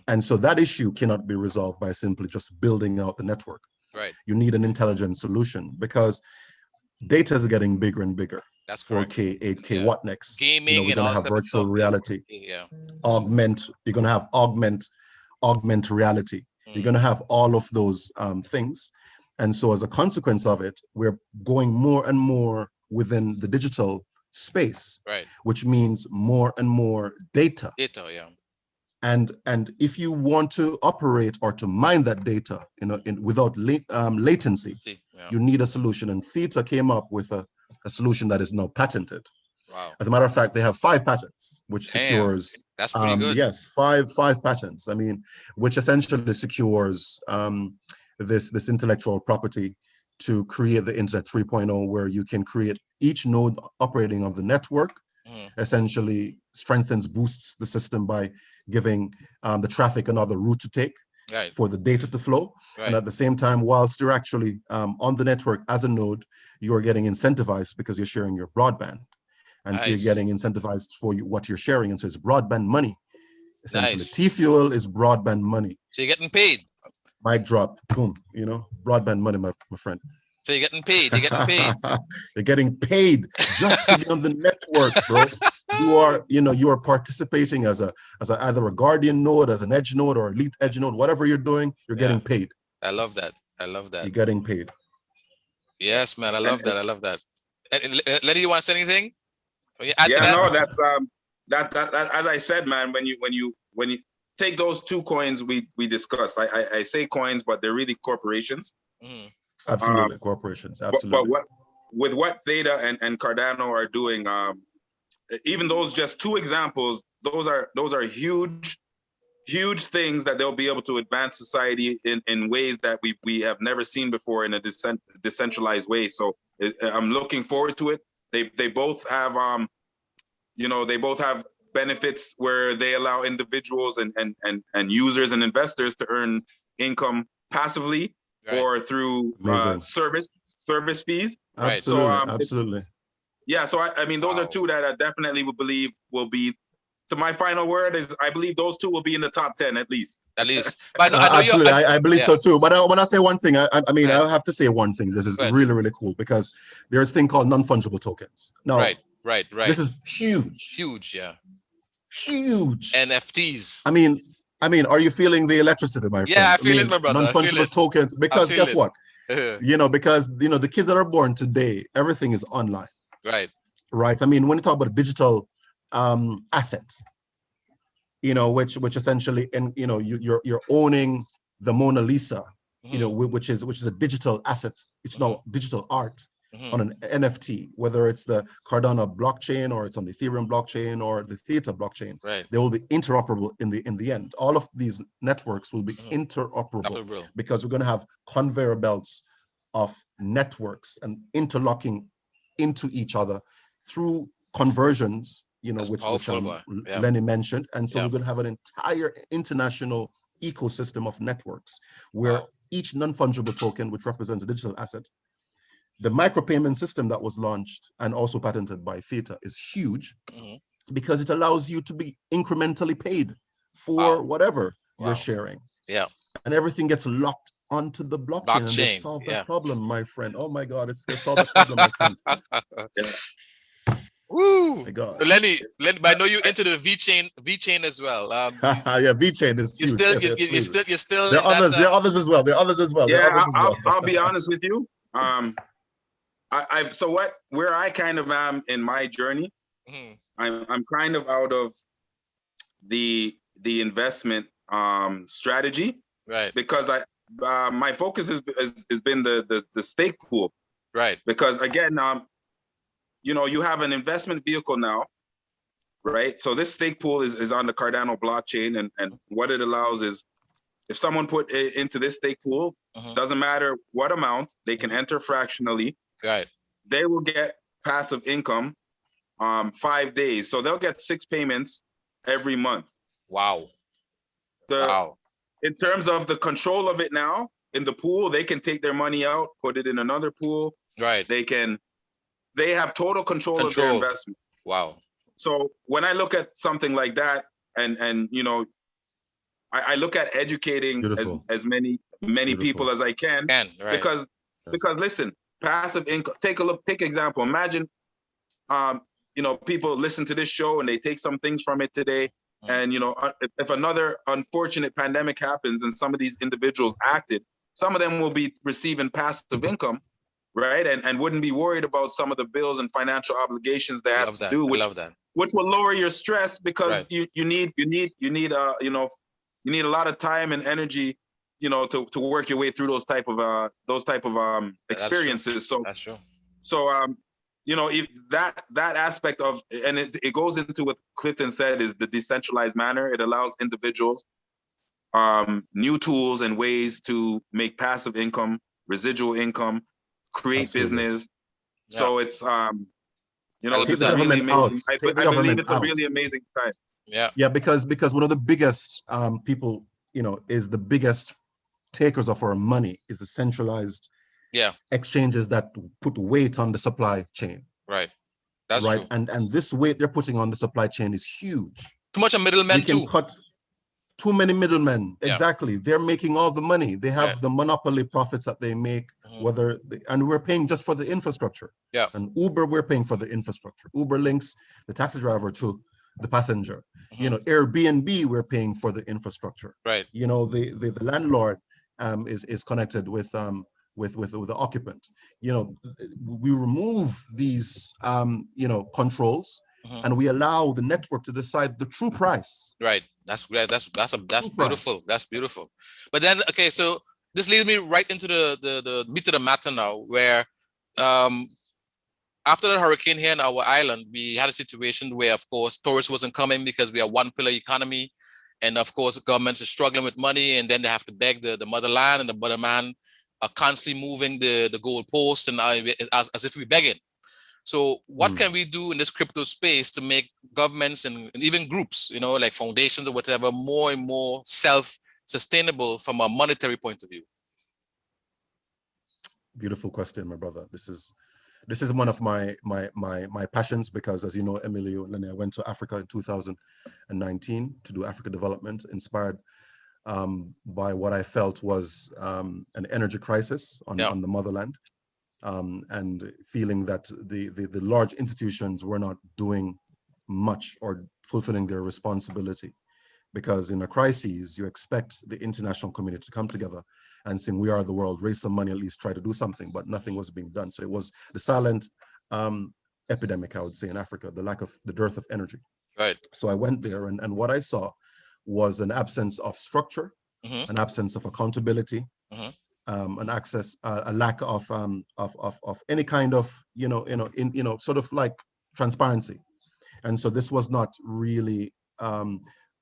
And so that issue cannot be resolved by simply just building out the network. Right. You need an intelligent solution because data is getting bigger and bigger. That's 4K, 8K, what next? Gaming, you know, we're gonna have virtual reality. Yeah. You're gonna have augment reality. You're gonna have all of those things. And so as a consequence of it, we're going more and more within the digital space, which means more and more data. And if you want to operate or to mine that data, you know, without latency, you need a solution. And Theta came up with a solution that is now patented. Wow. As a matter of fact, they have 5 patents, which secures. That's pretty good. Yes, five patents. I mean, which essentially secures this intellectual property to create the Internet 3.0, where you can create each node operating on the network, essentially strengthens, boosts the system by giving the traffic another route to take for the data to flow. And at the same time, whilst you're actually on the network as a node, you're getting incentivized because you're sharing your broadband. And so you're getting incentivized for what you're sharing. And so it's broadband money, essentially. T-Fuel is broadband money. So you're getting paid. Mic drop, boom, you know, broadband money, my friend. So you're getting paid. You're getting paid. You're getting paid just to be on the network, bro. You are participating as either a guardian node, as an edge node, or elite edge node. Whatever you're doing, you're getting paid. I love that. I love that. You're getting paid. Yes, man. I love that. I love that. Lenny, you want to say anything? Yeah, no, that's that as I said, man, when you take those two coins we discussed, I say coins, but they're really corporations. Mhm. Absolutely, corporations. But Absolutely. what with what Theta and Cardano are doing, even those just two examples, those are huge things that they'll be able to advance society in ways that we have never seen before in a decentralized way. So I'm looking forward to it. They both have they both have benefits where they allow individuals and users and investors to earn income passively Right. or through Amazing. service fees. Right. So Absolutely. Absolutely. yeah, so I mean those are Wow. two that I definitely would believe will be. To my final word is I believe those two will be in the top 10 at least. At least, but I know Absolutely, I believe yeah. so too. But when I say one thing, I mean, Go ahead. I have to say one thing. This is Go ahead. really, really cool because there's a thing called non-fungible tokens. Now, Right. this is huge, Huge, yeah. huge. NFTs. I mean, are you feeling the electricity, my friend? Yeah, I feel mean, it, my brother. I feel non-fungible it. tokens, I because feel guess it. what? Because the kids that are born today, everything is online, Right. right? I mean, when you talk about a digital asset, which essentially, and you're owning the Mona Lisa, which is a digital asset. It's now digital art on an NFT, whether it's the Cardano blockchain or it's on the Ethereum blockchain or the Theta blockchain. Right. They will be interoperable in the end. All of these networks will be interoperable because we're going to have conveyor belts of networks and interlocking into each other through conversions, That's which powerful, boy. Yeah. Lenny mentioned. And so Yeah. we're going to have an entire international ecosystem of networks where Wow. each non-fungible token, which represents a digital asset, the micropayment system that was launched and also patented by Theta is huge because it allows you to be incrementally paid for whatever you're sharing. Yeah. And everything gets locked onto the blockchain, and they've solved that problem, my friend. Oh my God, they've solved that problem, my friend. Woo! My God. So Lenny, but I know you into the V chain as well. Yeah, V chain is you huge. still, Yes, you're still. there are others. There are others as well. There are others as well. Yeah, I'll be honest with you. Where I kind of am in my journey, I'm kind of out of the investment strategy, right? Because my focus has been the stake pool, right? Because again, you have an investment vehicle now, right? So this stake pool is on the Cardano blockchain, and what it allows is if someone put it into this stake pool, doesn't matter what amount, they can enter fractionally. Right. They will get passive income 5 days. So they'll get 6 payments every month. Wow. In terms of the control of it now, in the pool, they can take their money out, put it in another pool. Right. They have total control of their investment. Wow. So when I look at something like that, and I look at educating as many people as I can, because listen, passive income. Take example. Imagine, people listen to this show and they take some things from it today, and if another unfortunate pandemic happens and some of these individuals acted, some of them will be receiving passive income, right? And wouldn't be worried about some of the bills and financial obligations they have to do, which will lower your stress because you need a lot of time and energy, to work your way through those type of experiences. That's true. So if that aspect of, and it goes into what Clifton said, is the decentralized manner. It allows individuals new tools and ways to make passive income, residual income, create business. So it's take the government out. I believe it's a really amazing time. Yeah, because one of the biggest people, is the biggest takers of our money is the centralized exchanges that put weight on the supply chain. Right. That's right. True. And this weight they're putting on the supply chain is huge. Too much of middlemen. We can cut too many middlemen. Exactly. They're making all the money. They have the monopoly profits that they make, and we're paying just for the infrastructure. Yeah. And Uber, we're paying for the infrastructure. Uber links the taxi driver to the passenger. Airbnb, we're paying for the infrastructure. Right. The landlord is connected with the occupant. We remove these controls, and we allow the network to decide the true price. Right. That's great. That's True beautiful. price. That's beautiful. But then, okay, so this leads me right into the meat of the matter now, where after the hurricane here in our island, we had a situation where, of course, tourists wasn't coming because we are one pillar economy. And of course, the governments are struggling with money, and then they have to beg the motherland, and the motherland are constantly moving the goalposts and as if we're begging. So what can we do in this crypto space to make governments and even groups, you know, like foundations or whatever, more and more self-sustainable from a monetary point of view? Beautiful question, my brother. This is one of my passions, because, as you know, Emilio and Lenny, I went to Africa in 2019 to do Africa development, inspired by what I felt was an energy crisis on the motherland, and feeling that the large institutions were not doing much or fulfilling their responsibility. Because in a crisis, you expect the international community to come together and saying, we are the world, raise some money, at least try to do something, but nothing was being done. So it was the silent epidemic, I would say, in Africa, the dearth of energy. Right. So I went there, and what I saw was an absence of structure, an absence of accountability, a lack of any kind of, sort of like transparency. And so this was not really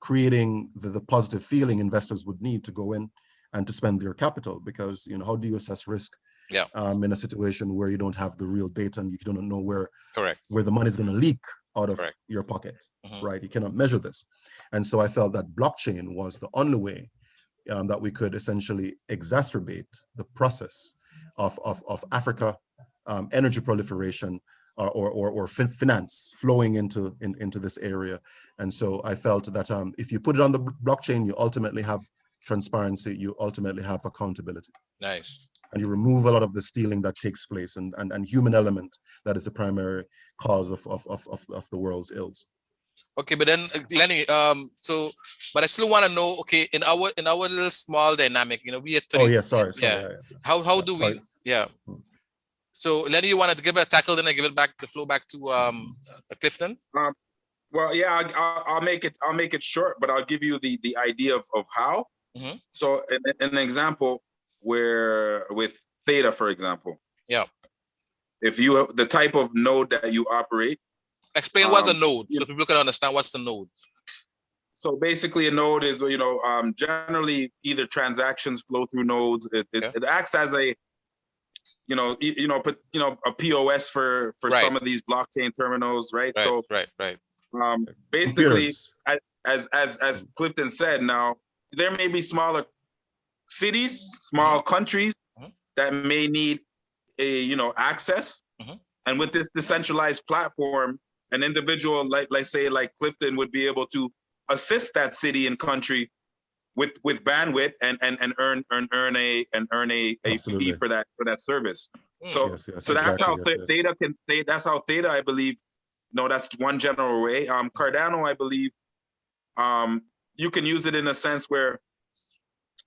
creating the positive feeling investors would need to go in and to spend their capital, because, how do you assess risk in a situation where you don't have the real data and you don't know where the money is going to leak out of your pocket, right? You cannot measure this. And so I felt that blockchain was the only way that we could essentially exacerbate the process of Africa energy proliferation or finance flowing into this area. And so I felt that if you put it on the blockchain, you ultimately have transparency, you ultimately have accountability. Nice. And you remove a lot of the stealing that takes place and human element that is the primary cause of the world's ills. Okay, but then Lenny, but I still want to know, okay, in our little small dynamic, we are 30, oh yeah, sorry. Yeah. How do we? Yeah. So Lenny, you wanted to give it a tackle, then I give it back the flow back to Clifton. Well, yeah, I'll make it short, but I'll give you the idea of how. So an example where with Theta, for example. Yeah. If you have the type of node that you operate. Explain what's the node, so people can understand what's the node. So basically, a node is generally either transactions flow through nodes. It acts as a a POS for some of these blockchain terminals, right? Right. Basically, as Clifton said, now there may be smaller cities, small countries that may need access, and with this decentralized platform, an individual like Clifton would be able to assist that city and country with bandwidth and earn a fee for that service. So that's how Theta can say, that's how Theta, I believe, that's one general way. Cardano, I believe, you can use it in a sense where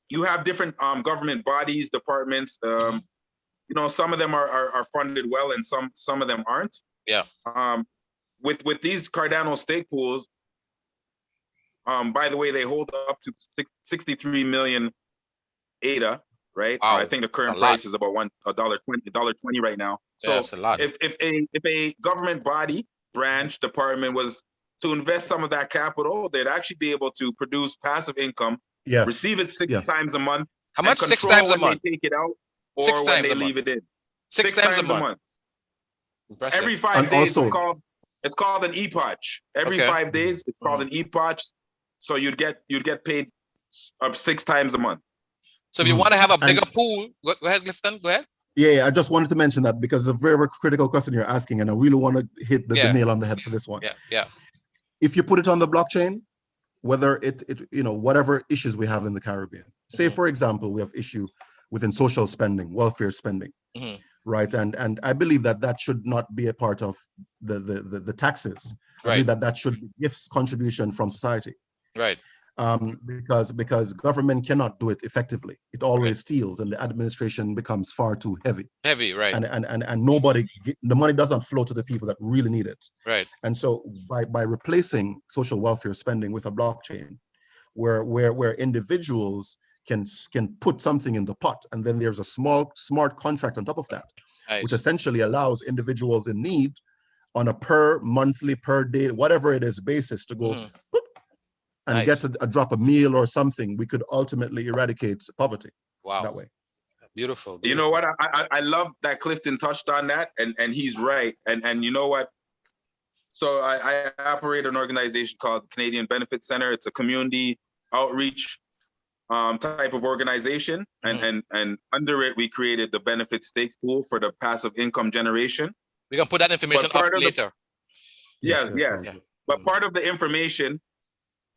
you have different government bodies, departments. Some of them are funded well, and some of them aren't. Yeah. With these Cardano stake pools, by the way, they hold up to 63 million ADA, right? Wow. I think the current price is about $1.20 right now. So that's a lot. If a government body, branch, department was to invest some of that capital, they'd actually be able to produce passive income, receive it six times a month. How much? 6 times a month? They take it out, or when they leave it in. Six times a month. Impressive. Every 5 days, it's called an epoch. Every 5 days, it's called an epoch. So you'd get paid 6 times a month. So if you want to have a bigger pool, go ahead, Clifton. Go ahead. Yeah, I just wanted to mention that because it's a very, very critical question you're asking, and I really want to hit the nail on the head for this one. Yeah. If you put it on the blockchain, whether it whatever issues we have in the Caribbean, say for example, we have issue within social spending, welfare spending, right? And I believe that should not be a part of the taxes. I believe that should be gifts contribution from society. Right. because government cannot do it effectively. It Right. always steals, and the administration becomes far too heavy. Heavy, right, And the money doesn't flow to the people that really need it. right. And so by replacing social welfare spending with a blockchain, where individuals can put something in the pot, and then there's a small smart contract on top of that, which Nice. essentially allows individuals in need on a per monthly, per day, whatever it is basis to go Mhm. boop, and Nice. get a drop of meal or something. We could ultimately eradicate poverty Wow. that way. Beautiful. You know Beautiful. what? I love that Clifton touched on that, and he's right. And you know what? So I operate an organization called Canadian Benefit Center. It's a community outreach type of organization, and under it we created the benefit stake pool for the passive income generation. We can put that information But up part of the later. Yes, yes, sounds Yeah. good. but part of the information,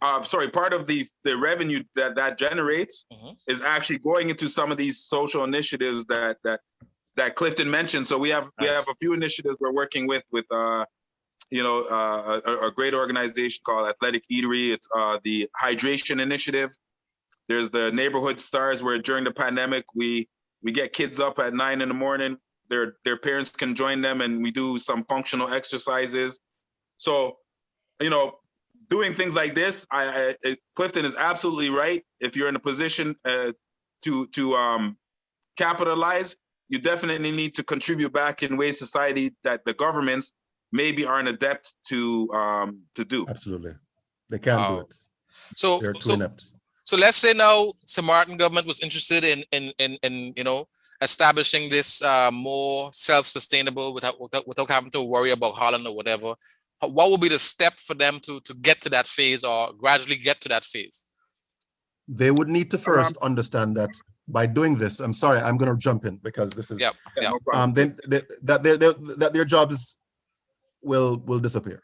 part of the revenue that generates Mhm. is actually going into some of these social initiatives that Clifton mentioned. So we have Nice. a few initiatives we're working with a great organization called Athletic Eatery. It's the hydration initiative. There's the neighborhood stars, where during the pandemic we get kids up at 9 a.m. Their parents can join them, and we do some functional exercises. So, doing things like this, Clifton is absolutely right. If you're in a position to capitalize, you definitely need to contribute back in ways society that the governments maybe aren't adept to do. Absolutely, they can't do Wow. it. So They're too so inept. so let's say now St. Martin government was interested in establishing this more self-sustainable without having to worry about Holland or whatever. What would be the step for them to get to that phase, or gradually get to that phase? They would need to Um, first understand that by doing this, I'm sorry, I'm going to jump in because this is Yep. yeah, Yep. no problem. then that their jobs will disappear.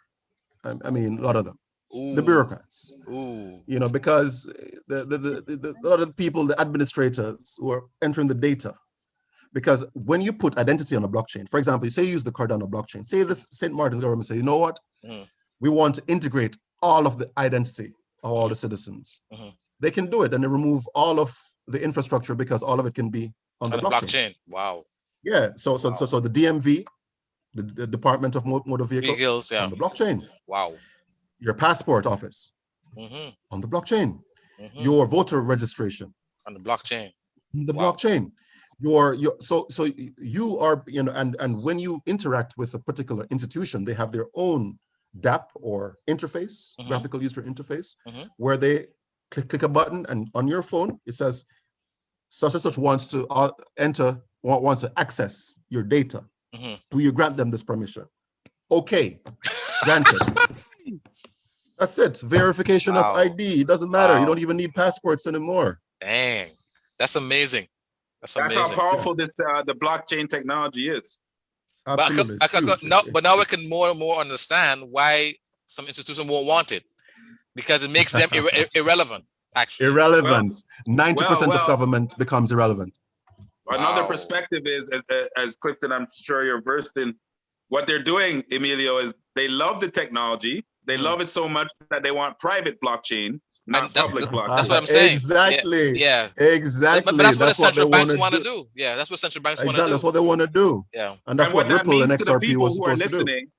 I mean, a lot of them, the Ooh. bureaucrats, Ooh. because a lot of the people, the administrators who are entering the data, because when you put identity on a blockchain, for example, you say you use the card on a blockchain, say this St. Martin's government say, you know what, Mhm. we want to integrate all of the identity of all Mhm. the citizens. Mhm. They can do it, and they remove all of the infrastructure because all of it can be on the On the blockchain. blockchain. Wow. Yeah, so the DMV, the Department of Motor Vehicle, Vehicles. Yeah. on the blockchain. Wow. Your passport office Mm-hmm. on the blockchain. Mm-hmm. Your voter registration On the blockchain. on the Wow. blockchain. So you are, and when you interact with a particular institution, they have their own DApp or interface, Mhm. graphical user interface, Mhm. where they click a button, and on your phone it says such and such wants to wants to access your data. Mhm. Do you grant them this permission? Okay, granted. That's it. Verification of Wow. ID. It doesn't matter. You Wow. don't even need passports anymore. Dang. That's amazing. That's That's how amazing. powerful the blockchain technology is. Absolutely, it's huge. Now I can more and more understand why some institutions won't want it, because it makes them irrelevant. Actually. Irrelevant. 90% of well, government becomes irrelevant. another Wow. perspective is, as Clifton, I'm sure you're versed in, what they're doing, Emilio, is they love the technology. They love it so much that they want private blockchain, not And that's public that's blockchain. what I'm saying. Exactly. Yeah. Exactly. But that's what the That's what they central want banks to want to do. do. Yeah, that's what central banks want to Exactly. do. That's what they want to do. Yeah. And that's And what what that Ripple and means to the XRP people was who are supposed to do. listening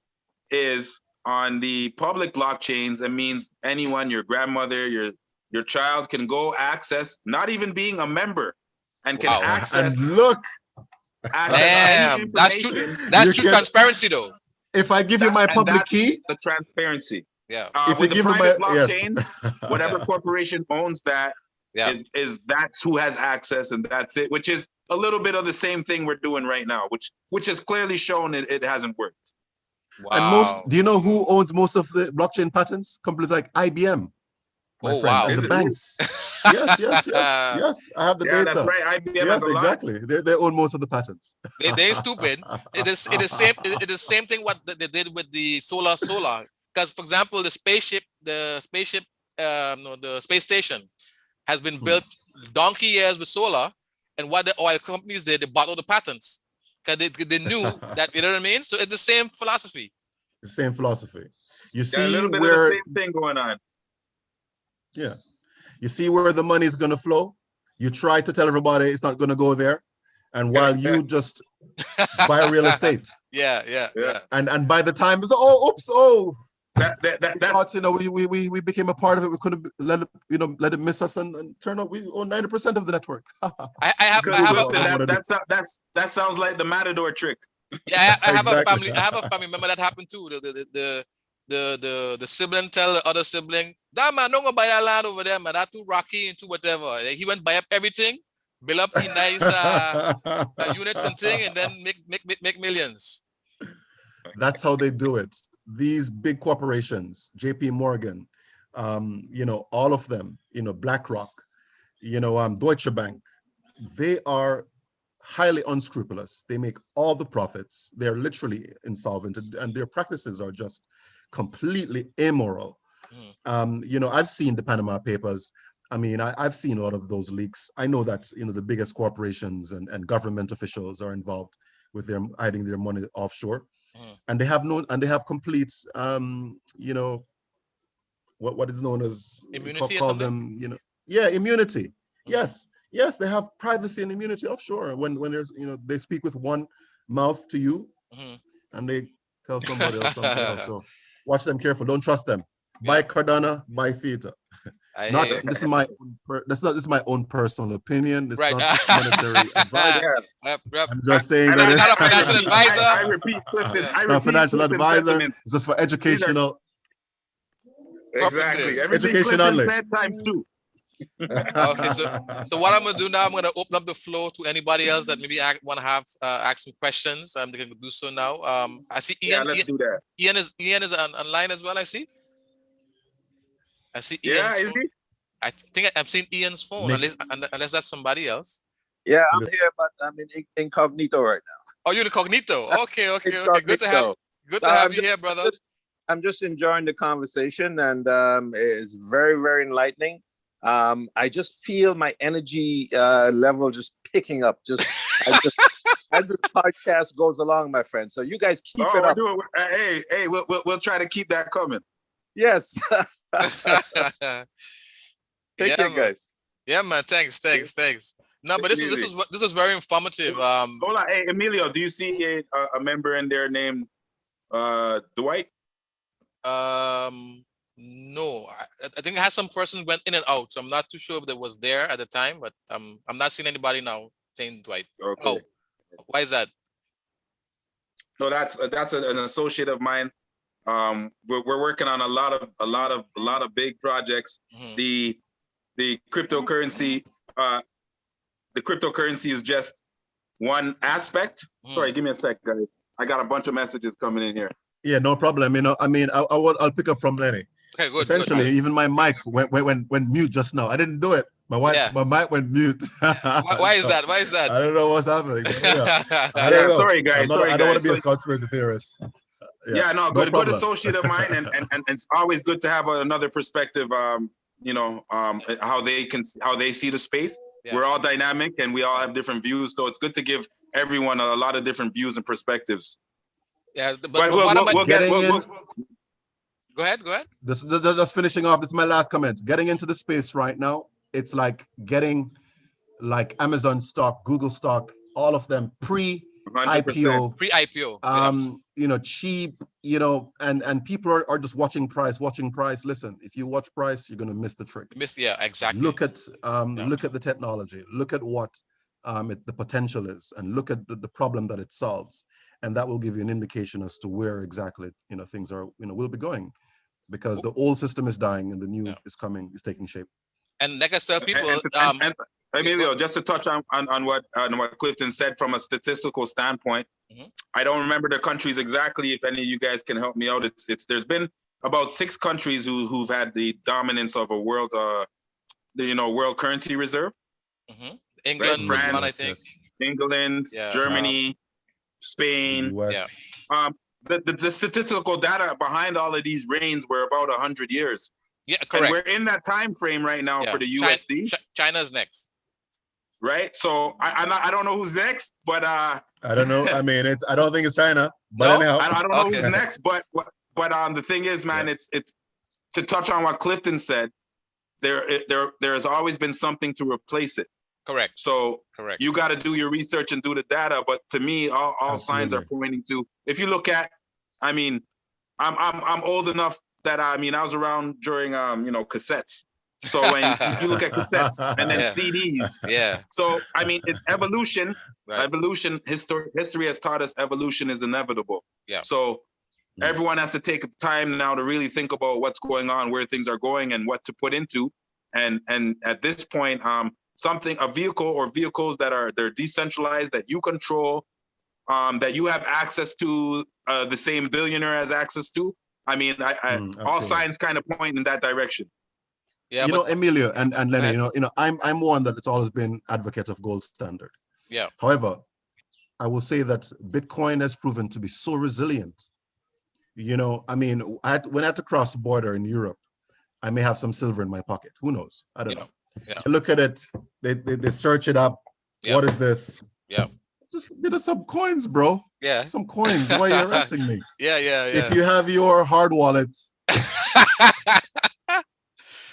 is, on the public blockchains, it means anyone, your grandmother, your child, can go access, not even being a member, and can Wow. access And look, any Damn. That's true. information. That's you true can, transparency, though. if I give you my public That's key, the transparency. Yeah. if you With the give me private my, yes. blockchains, whatever Yeah. corporation owns that Yeah. is that's who has access, and that's it. Which is a little bit of the same thing we're doing right now, which has clearly shown it hasn't worked. Wow. Do you know who owns most of the blockchain patents? Companies like IBM, my Oh, friend, wow. and Is the it really? banks. Yes. I have the Yeah, that's data. right. IBM has Yes, a lot. exactly. They own most of the patents. They stupid. It is same thing what they did with the solar. Because for example, the spaceship, no, the space station has been built donkey years with solar, and what the oil companies did, they bought all the patents because they knew that, you know what I mean. So it's the same philosophy. The same philosophy. You Yeah, a see little bit of the where, same thing going on. yeah. You see where the money is going to flow. You try to tell everybody it's not going to go there, and while you just buy real estate. Yeah. And by the time it's oops, we That's thought, we became a part of it. We couldn't let it miss us, and turn out we own 90% of the network. I have that sounds like the Matador trick. Yeah, I have Exactly. I have a family member that happened too. The sibling tell the other sibling, that man don't go buy that land over there, man. That too rocky and too whatever. He went buy up everything, build up the nice units and thing, and then make millions. That's how they do it. These big corporations, JP Morgan, all of them, BlackRock, Deutsche Bank, they are highly unscrupulous. They make all the profits. They're literally insolvent, and their practices are just completely immoral. I've seen the Panama Papers. I mean, I've seen a lot of those leaks. I know that, the biggest corporations and government officials are involved with their hiding their money offshore. And they have complete, what is known as Immunity or call something? them, immunity. Yes, they have privacy and immunity offshore. When there's, they speak with one mouth to you, and they tell somebody else something else. So watch them careful. Don't trust them. Buy Cardano, buy Theta. This is my own personal opinion. It's not monetary advice. I'm just saying that it's not a financial advisor. I repeat, Clifton. Not financial advisor. It's just for educational. Exactly. Education only. Times 2. Okay, so what I'm gonna do now, I'm gonna open up the floor to anybody else that maybe want to have ask some questions. They can do so now. I see Ian. Yeah, let's do that. Ian is online as well. I see Ian's is phone. he? I think I've seen Ian's phone, unless that's somebody else. Yeah, I'm here, but I'm in incognito right now. Oh, you're incognito. Okay. Good to have you here, brother. I'm just enjoying the conversation, and it's very, very enlightening. I just feel my energy level just picking up. As this podcast goes along, my friend. So you guys keep it up. Hey, we'll try to keep that coming. Yes. Take care, man. guys. Yeah, man. Thanks. No, but this was very informative. Hold on, hey Emilio, do you see a member in there named Dwight? No, I think it has some person went in and out, so I'm not too sure if it was there at the time, but I'm not seeing anybody now saying Dwight. Okay. Oh, why is that? No, that's an associate of mine. We're working on a lot of big projects. The cryptocurrency is just one aspect. Sorry, give me a sec, guys. I got a bunch of messages coming in here. Yeah, no problem. I'll pick up from Lenny. Okay, good. Essentially, even my mic went mute just now. I didn't do it. My mic went mute. Why is that? I don't know what's happening. Sorry, guys. I don't want to be a conspiracy theorist. Good associate of mine, and it's always good to have another perspective. How they see the space. Yeah. We're all dynamic, and we all have different views. So it's good to give everyone a lot of different views and perspectives. Yeah, Go ahead. Just finishing off. This is my last comment. Getting into the space right now, it's like getting Amazon stock, Google stock, all of them pre-IPO. Cheap, and people are just watching price. Listen, if you watch price, you're gonna miss the trick. Exactly. Look at the technology. Look at what the potential is, and look at the problem that it solves, and that will give you an indication as to where exactly things are will be going, because the old system is dying and the new is taking shape. And like I tell people, Emilio, just to touch on what Clifton said from a statistical standpoint, I don't remember the countries exactly. If any of you guys can help me out, there's been about 6 countries who've had the dominance of a world world currency reserve. England, right? France, one, I think. England, Germany, Spain. US. The statistical data behind all of these reigns were about 100 years. Yeah, correct. And we're in that time frame right now for the USD. China's next. Right. So I don't know who's next, but I don't know. I mean, I don't think it's China. But anyhow, I don't know who's next. But the thing is, man, it's to touch on what Clifton said. there has always been something to replace it. Correct. So Correct. you got to do your research and do the data. But to me, all signs are pointing to, if you look at, I mean, I'm old enough that I was around during cassettes. So when if you look at cassettes and then CDs, So I mean, it's evolution. Right. Evolution. History has taught us evolution is inevitable. Yeah. So everyone has to take time now to really think about what's going on, where things are going, and what to put into. And at this point, a vehicle or vehicles that they're decentralized, that you control, that you have access to, the same billionaire has access to. I mean, all signs kind of point in that direction. Yeah, Emilio and Lenny, I'm one that it's always been advocate of gold standard. Yeah. However, I will say that Bitcoin has proven to be so resilient. I mean, when I had to cross the border in Europe, I may have some silver in my pocket. Who knows? I don't know. Yeah. I look at it, they search it up. Yeah. What is this? Yeah. Just get us some coins, bro. Yeah. Some coins. Why are you arresting me? Yeah. If you have your hard wallet,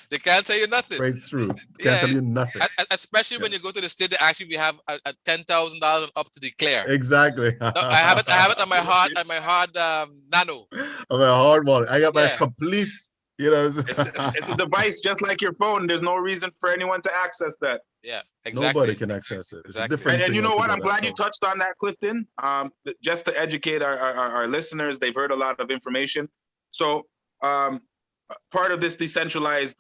they can't tell you nothing. straight through. Can't tell you nothing. Especially when you go to the state, they actually we have a $10,000 up to declare. Exactly. No, I have it on my hard nano. On my hard wallet. I got my complete. It's a device just like your phone. There's no reason for anyone to access that. Yeah, exactly. Nobody can access it. It's exactly. a different And you know what? I'm altogether, glad you touched on that, Clifton. Just to educate our listeners, they've heard a lot of information. So part of this decentralized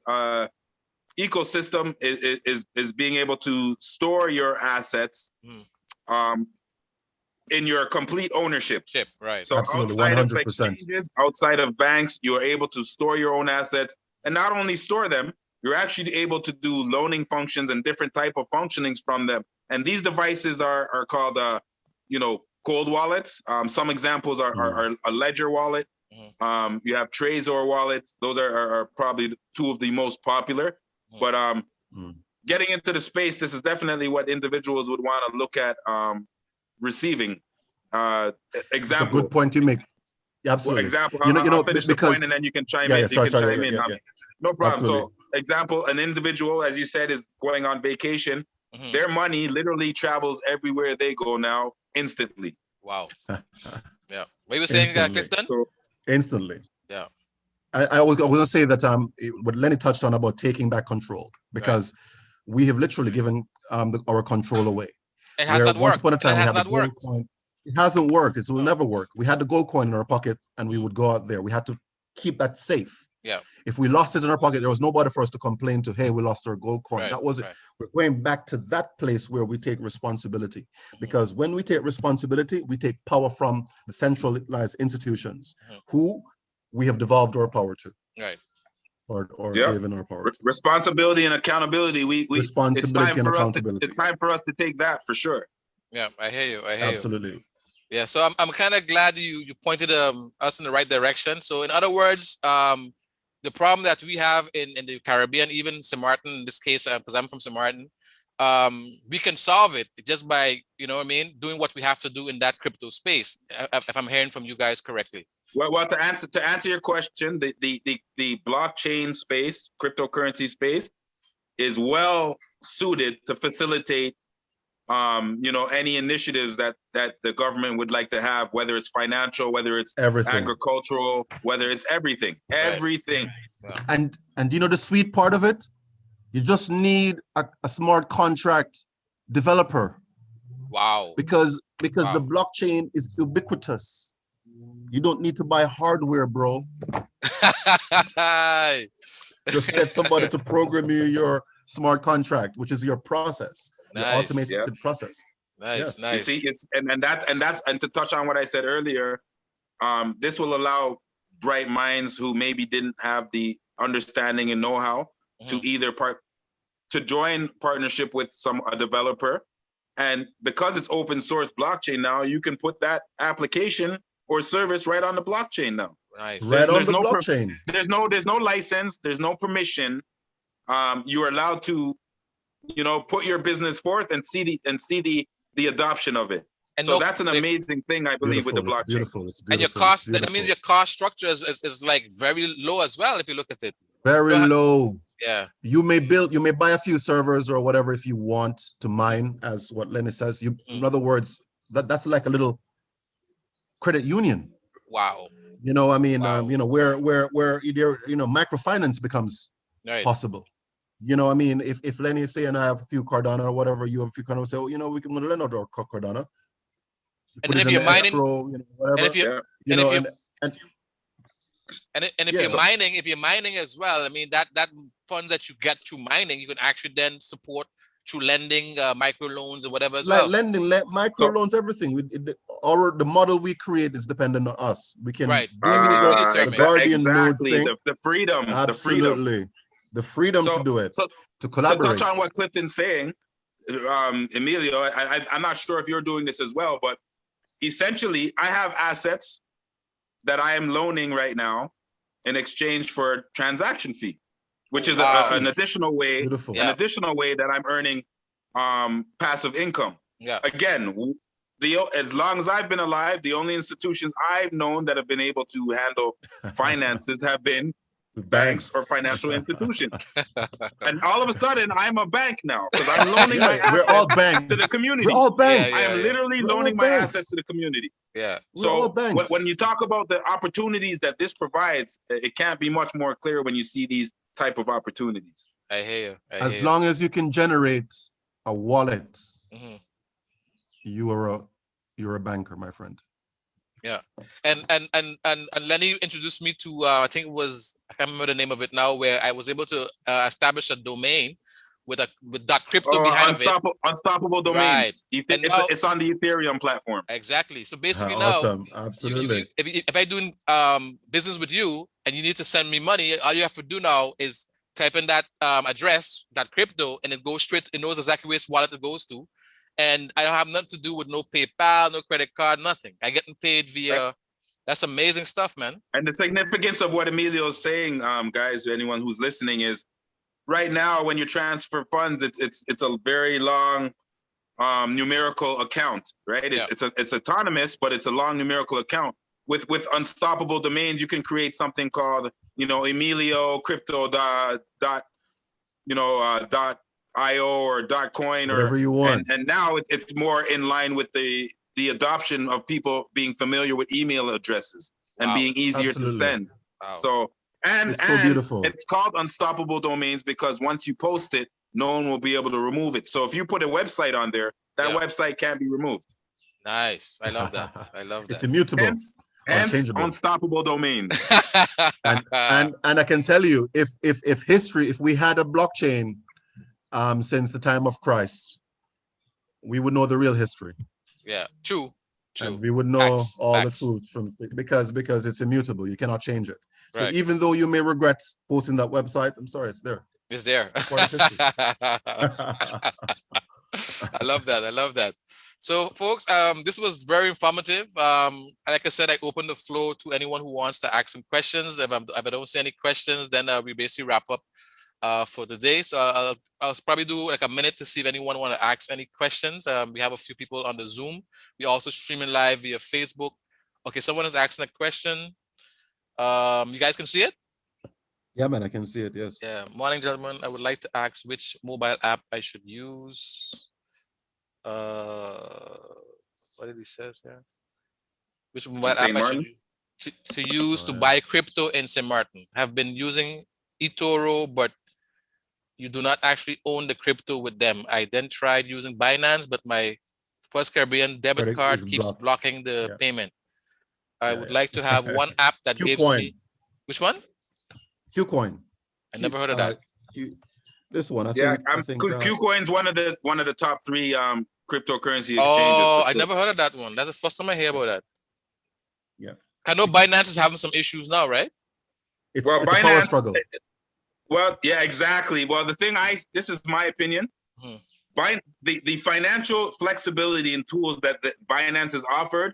ecosystem is being able to store your assets in your complete ownership. Right. So absolutely, outside 100%. of exchanges, outside of banks, you're able to store your own assets, and not only store them, you're actually able to do loaning functions and different type of functionings from them. And these devices are called cold wallets. Some examples are a Ledger wallet. You have Trezor wallets. Those are probably two of the most popular. But getting into the space, this is definitely what individuals would want to look at receiving. Example. It's a good point you make. Yeah, absolutely. Example. I'll finish the point and then you can chime in. Sorry, no problem. Absolutely. So example, an individual, as you said, is going on vacation. Their money literally travels everywhere they go now instantly. Wow. Yeah. What you were saying, Clifton? Instantly. Yeah. I was going to say that what Lenny touched on about taking back control, because we have literally given our control away. It has not worked. Once upon a time, we had the gold coin. It hasn't worked. It will never work. We had the gold coin in our pocket and we would go out there. We had to keep that safe. Yeah. If we lost it in our pocket, there was nobody for us to complain to, hey, we lost our gold coin. That was it. We're going back to that place where we take responsibility. Because when we take responsibility, we take power from the centralized institutions who we have devolved our power to. Right. Or given our power to. Responsibility and accountability. Responsibility and accountability. It's time for us to take that for sure. Yeah, I hear you. Absolutely. Yeah, so I'm kind of glad you pointed us in the right direction. So in other words, the problem that we have in the Caribbean, even St. Martin in this case, because I'm from St. Martin, we can solve it just by, doing what we have to do in that crypto space, if I'm hearing from you guys correctly. Well, to answer your question, the blockchain space, cryptocurrency space, is well suited to facilitate any initiatives that the government would like to have, whether it's financial, whether it's agricultural, whether it's everything. And the sweet part of it, you just need a smart contract developer. Wow. Because the blockchain is ubiquitous. You don't need to buy hardware, bro. Just get somebody to program you your smart contract, which is your process. Nice. Your automated process. Nice. You see, and to touch on what I said earlier, this will allow bright minds who maybe didn't have the understanding and know-how to either to join partnership with a developer, and because it's open source blockchain now, you can put that application or service right on the blockchain now. Nice. Right on the blockchain. There's no license. There's no permission. You are allowed to, put your business forth and see the adoption of it. And so that's an amazing thing, I believe, with the blockchain. It's beautiful. And your cost, that means your cost structure is like very low as well, if you look at it. Very low. Yeah. You may buy a few servers or whatever if you want to mine, as what Lenny says. In other words, that's like a little credit union. Wow. You know, I mean, Wow. where either, microfinance becomes Right. possible. You know, I mean, if Lenny is saying I have a few Cardano or whatever, you have a few Cardano, say, we can lend out our Cardano. And Put then it if in you're the mining, escrow, whatever. and if you Yeah. You and know, if you and and if yeah. you're mining as well, I mean that funds that you get through mining, you can actually then support through lending, micro loans and whatever as like well. lending, micro So loans, everything. The model we create is dependent on us. We can Right. do We the determine. Guardian node exactly, thing. the freedom, the freedom. Absolutely, the freedom to So, do it, so to to collaborate. touch on what Clifton's saying, Emilio, I'm not sure if you're doing this as well, but essentially, I have assets that I am loaning right now in exchange for a transaction fee, which is Wow. an additional way, Beautiful. Yeah. that I'm earning passive income. Yeah. Again, as long as I've been alive, the only institutions I've known that have been able to handle finances have been The banks or financial institutions. And all of a sudden, I'm a bank now because I'm loaning my Yeah, we're all assets banks. to the community. We're all banks. Yeah, I am literally We're all loaning my banks. assets to the community. Yeah. We're all So banks. when you talk about the opportunities that this provides, it can't be much more clear when you see these type of opportunities. I hear you. As long as you can generate a wallet, Mhm. you're a banker, my friend. Yeah, and Lenny introduced me to I think it was, I can't remember the name of it now, where I was able to establish a domain with .crypto behind of it. Unstoppable Right. domains. And now, It's on the Ethereum platform. exactly. So basically now, Awesome. Absolutely. if I doing business with you and you need to send me money, all you have to do now is type in that address, that crypto, and it goes straight. It knows exactly which wallet it goes to. And I don't have nothing to do with no PayPal, no credit card, nothing. I getting paid via. That's amazing stuff, man. And the significance of what Emilio is saying, guys, to anyone who's listening, is right now when you transfer funds, it's a very long numerical account, right? It's autonomous, but it's a long numerical account. With unstoppable domains, you can create something called Emilio crypto dot .io or .coin or Whatever you want. and now it's more in line with the adoption of people being familiar with email addresses and Wow. being easier Absolutely. to send. Wow. So It's so beautiful. it's called unstoppable domains because once you post it, no one will be able to remove it. So if you put a website on there, that website can't be removed. Nice. I love that. I love It's that. immutable. Hence Unchangeable. unstoppable domains. and I can tell you, if we had a blockchain since the time of Christ, we would know the real history. Yeah, true. And we would know Facts. all Facts. the truth because it's immutable. You cannot change it. So Right. even though you may regret posting that website, I'm sorry, it's there. It's there. Part of history. I love that. I love that. So, folks, this was very informative. Like I said, I open the floor to anyone who wants to ask some questions. If I don't see any questions, then we basically wrap up for the day. So I'll probably do like a minute to see if anyone want to ask any questions. We have a few people on the Zoom. We also streaming live via Facebook. Okay, someone is asking a question. You guys can see it? Yeah, man, I can see it. Yes. Yeah. Morning, gentlemen. I would like to ask which mobile app I should use. What did he says here? Which mobile app St. I Martin? should to use to buy crypto in St. Martin? Have been using eToro, but you do not actually own the crypto with them. I then tried using Binance, but my First Caribbean debit Credit card is keeps blocked. blocking the Yeah. payment. I Yeah, would yeah. like to have one app that gives Qcoin. me. Which one? Qcoin. I never heard of that. This one, I Yeah, think. Qcoin's one of the top 3 cryptocurrency exchanges. Oh, I never heard of that one. That's the first time I hear about that. Yeah. I know Binance is having some issues now, right? It's Well, a power Binance- struggle. Well, yeah, exactly. Well, this is my opinion. Hmm. The financial flexibility and tools that Binance has offered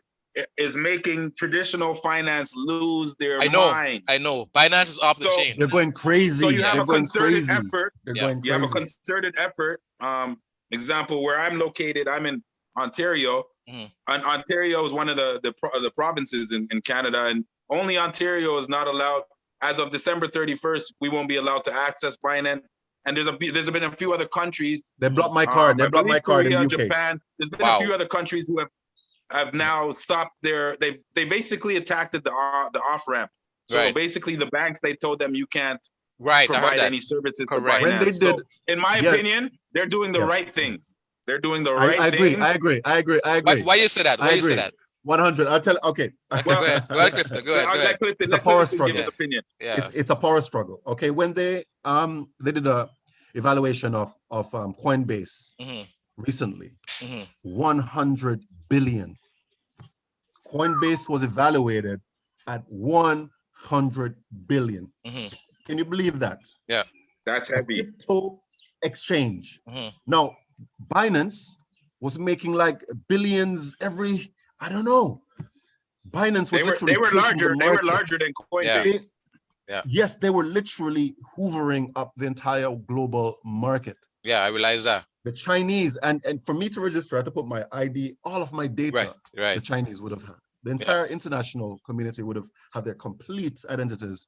is making traditional finance lose their mind. I know. Binance is off the So- chain. They're going crazy. So you have They're a going concerted crazy. effort. They're Yeah. going You have a crazy. concerted effort. Example, where I'm located, I'm in Ontario. Mhm. And Ontario is one of the provinces in Canada, and only Ontario is not allowed as of December 31st, we won't be allowed to access Binance. And there's been a few other countries. They blocked my card. They I blocked my believe card in Korea, UK. Japan. There's been a few other countries who have now stopped they basically attacked the off ramp. So basically the banks, they told them you can't provide any services to Binance. When they did, so in my opinion, they're doing the right things. They're doing the right things. I agree. Why you say that? Why you say that? 100. I'll tell. Okay. Go ahead, Clifton. Go ahead. It's a power struggle. Give his opinion. It's a power struggle. Okay. When they did a evaluation of Coinbase recently, 100 billion. Coinbase was evaluated at 100 billion. Can you believe that? Yeah. That's heavy. Crypto exchange. Now, Binance was making like billions every, I don't know. Binance was they were larger. They were larger than Coinbase. Yes, they were literally hoovering up the entire global market. Yeah, I realize that. The Chinese, and for me to register, I had to put my ID, all of my data, the Chinese would have had. The entire international community would have had their complete identities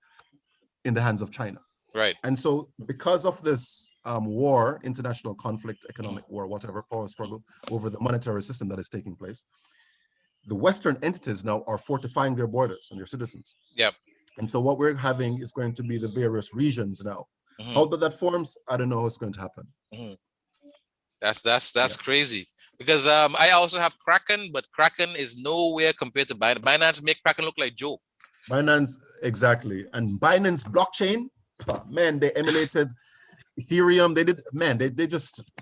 in the hands of China. Right. And so because of this war, international conflict, economic war, whatever, power struggle over the monetary system that is taking place, the Western entities now are fortifying their borders and their citizens. Yep. And so what we're having is going to be the various regions now. How that forms, I don't know what's going to happen. That's crazy. Because I also have Kraken, but Kraken is nowhere compared to Binance. Binance make Kraken look like joke. Binance, exactly. And Binance blockchain, man, they emulated Ethereum. They did, man,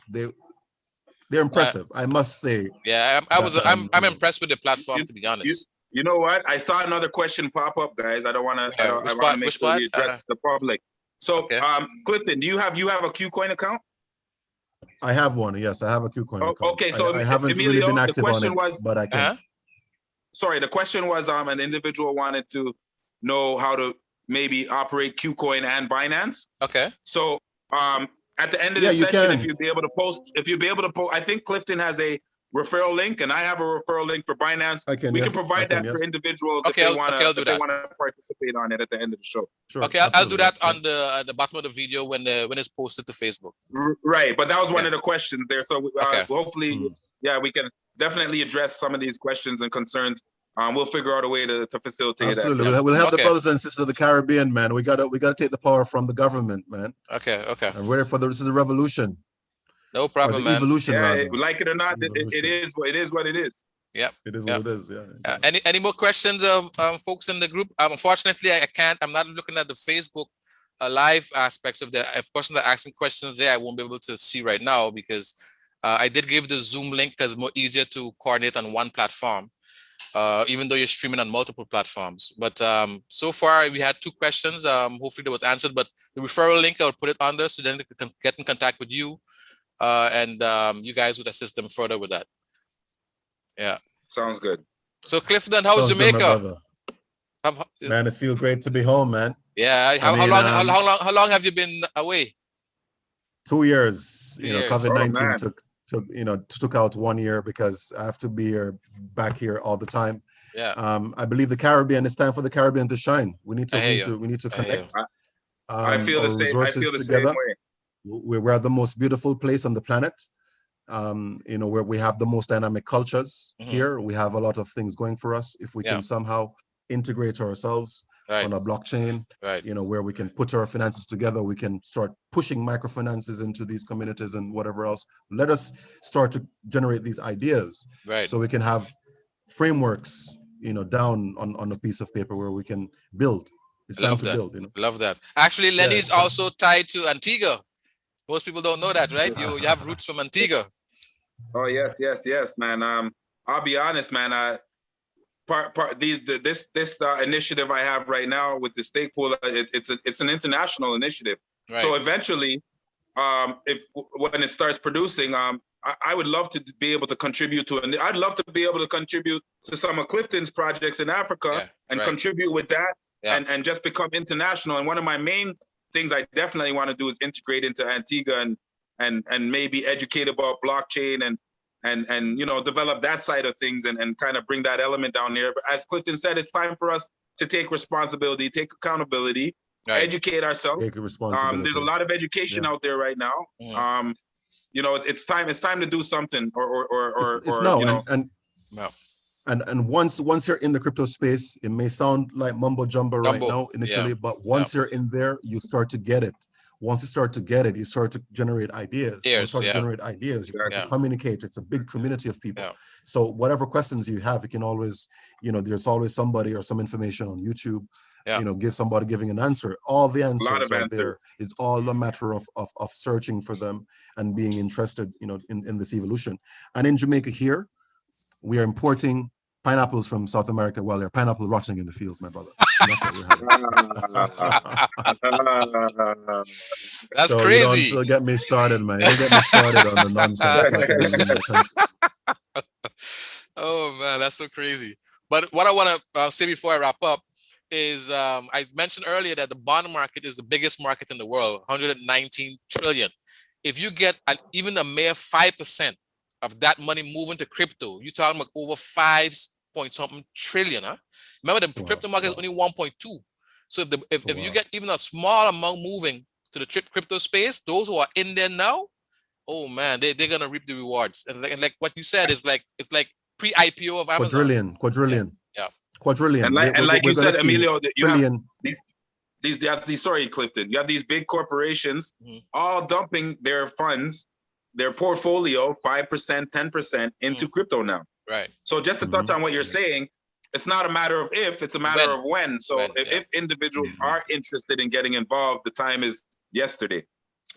they're impressive, I must say. Yeah, I'm impressed with the platform, to be honest. You know what? I saw another question pop up, guys. I want to make sure we address the public. So, Clifton, do you have a KuCoin account? I have one. Yes, I have a KuCoin account. Okay, so I haven't Emilio, really been active on it, was, but I can. Sorry, the question was an individual wanted to know how to maybe operate KuCoin and Binance. Okay. So at the end of this session, if you'd be able to post, I think Clifton has a referral link, and I have a referral link for Binance. We can provide that for individuals if they want to participate on it at the end of the show. Sure, okay, I'll do that on the bottom of the video when it's posted to Facebook. Right, but that was one of the questions there. So hopefully, we can definitely address some of these questions and concerns. We'll figure out a way to facilitate that. Absolutely, we'll have the brothers and sisters of the Caribbean, man. We gotta take the power from the government, man. Okay. And ready for this is the revolution. No problem, man. Evolution, like it or not, it is what it is. Yep. It is what it is. Yeah. Any more questions, folks in the group? Unfortunately, I can't. I'm not looking at the Facebook live aspects of the person that asking questions there. I won't be able to see right now because I did give the Zoom link because it's more easier to coordinate on one platform, even though you're streaming on multiple platforms. But so far we had 2 questions. Hopefully that was answered. But the referral link, I'll put it on there so then they can get in contact with you. And you guys would assist them further with that. Yeah. Sounds good. So Clifton, how's Jamaica? Man, it feels great to be home, man. Yeah. How long have you been away? 2 years. 2 you know, years. COVID-19 took out 1 year because I have to be back here all the time. Yeah. I believe the Caribbean, it's time for the Caribbean to shine. We need to connect. I feel the same. I feel the same way. We're the most beautiful place on the planet. Where we have the most dynamic cultures here. We have a lot of things going for us. If we can somehow integrate ourselves on a blockchain, where we can put our finances together, we can start pushing microfinances into these communities and whatever else. Let us start to generate these ideas, so we can have frameworks, down on a piece of paper where we can build. It's time to build. Love that. Actually, Lenny is also tied to Antigua. Most people don't know that, right? You have roots from Antigua. Oh yes, man. I'll be honest, man. This initiative I have right now with the stake pool, it's an international initiative. Right. So eventually, when it starts producing, I would love to be able to contribute to it. I'd love to be able to contribute to some of Clifton's projects in Africa and contribute with that and just become international. And one of my main things I definitely want to do is integrate into Antigua and maybe educate about blockchain and develop that side of things and kind of bring that element down there. But as Clifton said, it's time for us to take responsibility, take accountability, educate ourselves. Take responsibility. There's a lot of education out there right now. It's time to do something it's now. And once you're in the crypto space, it may sound like mumbo jumbo right now initially, but once you're in there, you start to get it. Once you start to get it, you start to generate ideas. You start to communicate. It's a big community of people. So whatever questions you have, you can always, there's always somebody or some information on YouTube. Give somebody giving an answer. All the answers are there. It's all a matter of searching for them and being interested, in this evolution. And in Jamaica here, we are importing pineapples from South America while they're pineapple rotting in the fields, my brother. That's so crazy. Don't get me started, man. Don't get me started on the nonsense. Oh man, that's so crazy. But what I want to say before I wrap up is I mentioned earlier that the bond market is the biggest market in the world, 119 trillion. If you get even a mere 5% of that money moving to crypto, you're talking about over 5-point-something trillion. Remember, the crypto market is only 1.2. So if you get even a small amount moving to the crypto space, those who are in there now, oh man, they're gonna reap the rewards. And like what you said, it's like pre-IPO of Amazon. Quadrillion. Yeah. Quadrillion. And like you said, Emilio, you trillion. Have these sorry, Clifton. You have these big corporations all dumping their funds, their portfolio, 5%, 10% into crypto now. Right. So just to touch on what you're saying, it's not a matter of if, it's a matter of when. So if individuals are interested in getting involved, the time is yesterday.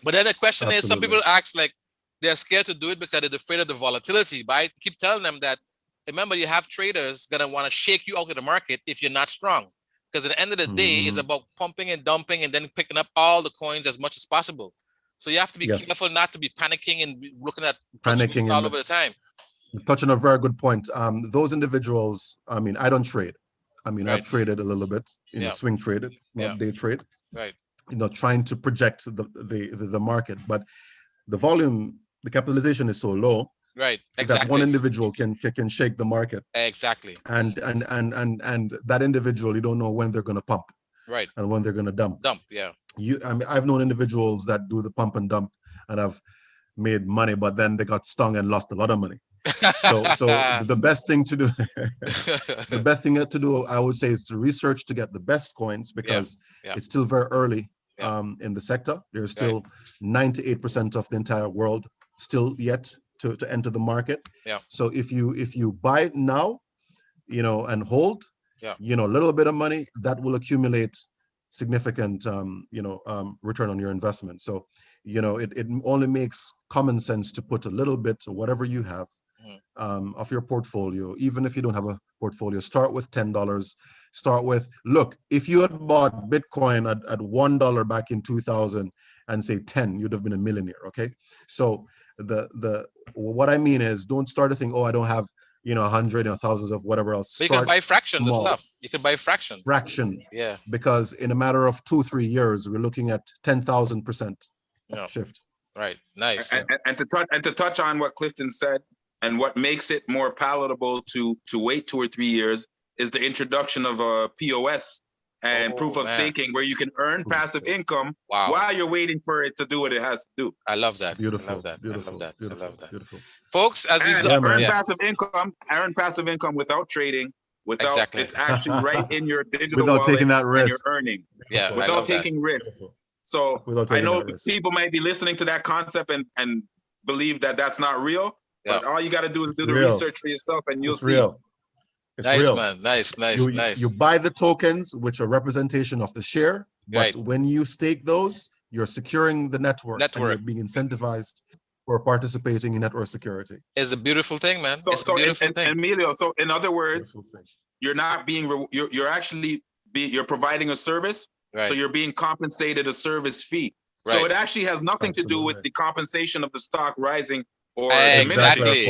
But then the question is, some people ask, like, they're scared to do it because they're afraid of the volatility. But I keep telling them that, remember, you have traders gonna want to shake you out of the market if you're not strong. Because at the end of the day, it's about pumping and dumping and then picking up all the coins as much as possible. So you have to be careful not to be panicking and looking at all over the time. Touching a very good point. Those individuals, I mean, I don't trade. I mean, I've traded a little bit, swing traded, not day trade. Right. Trying to project the market, but the volume, the capitalization is so low. Right. Exactly. That one individual can shake the market. Exactly. And that individual, you don't know when they're going to pump. Right. And when they're going to dump. Yeah. I mean, I've known individuals that do the pump and dump and have made money, but then they got stung and lost a lot of money. So the best thing to do, I would say, is to research to get the best coins, because it's still very early in the sector. There's still 98% of the entire world still yet to enter the market. So if you buy it now, and hold, a little bit of money, that will accumulate significant return on your investment. So it only makes common sense to put a little bit of whatever you have of your portfolio. Even if you don't have a portfolio, start with $10. Start with, look, if you had bought Bitcoin at $1 back in 2000 and say 10, you'd have been a millionaire. Okay, so what I mean is, don't start to think, oh, I don't have 100 or thousands of whatever else. You can buy fractions of stuff. You can buy fractions. Yeah. Because in a matter of 2-3 years, we're looking at 10,000% shift. Right. Nice. And to touch on what Clifton said, and what makes it more palatable to wait 2 or 3 years is the introduction of a POS and proof of staking, where you can earn passive income while you're waiting for it to do what it has to do. I love that. Beautiful. I love that. Beautiful. I love that. Beautiful. I love that. Beautiful. Folks, as you earn passive income without trading, it's actually right in your digital without wallet, taking that risk. and you're earning without taking risks. So I know people might be listening to that concept and believe that that's not real, but all you got to do is do the research for yourself, and you'll see. It's nice, real. Man. Nice. You buy the tokens, which are representation of the share, but when you stake those, you're securing the network. And you're being incentivized for participating in network security. It's a beautiful thing, man. It's a beautiful thing. Emilio, so in other words, you're not being, you're providing a service, so you're being compensated a service fee. Right. So it actually has nothing to do with the compensation of the stock rising or exactly.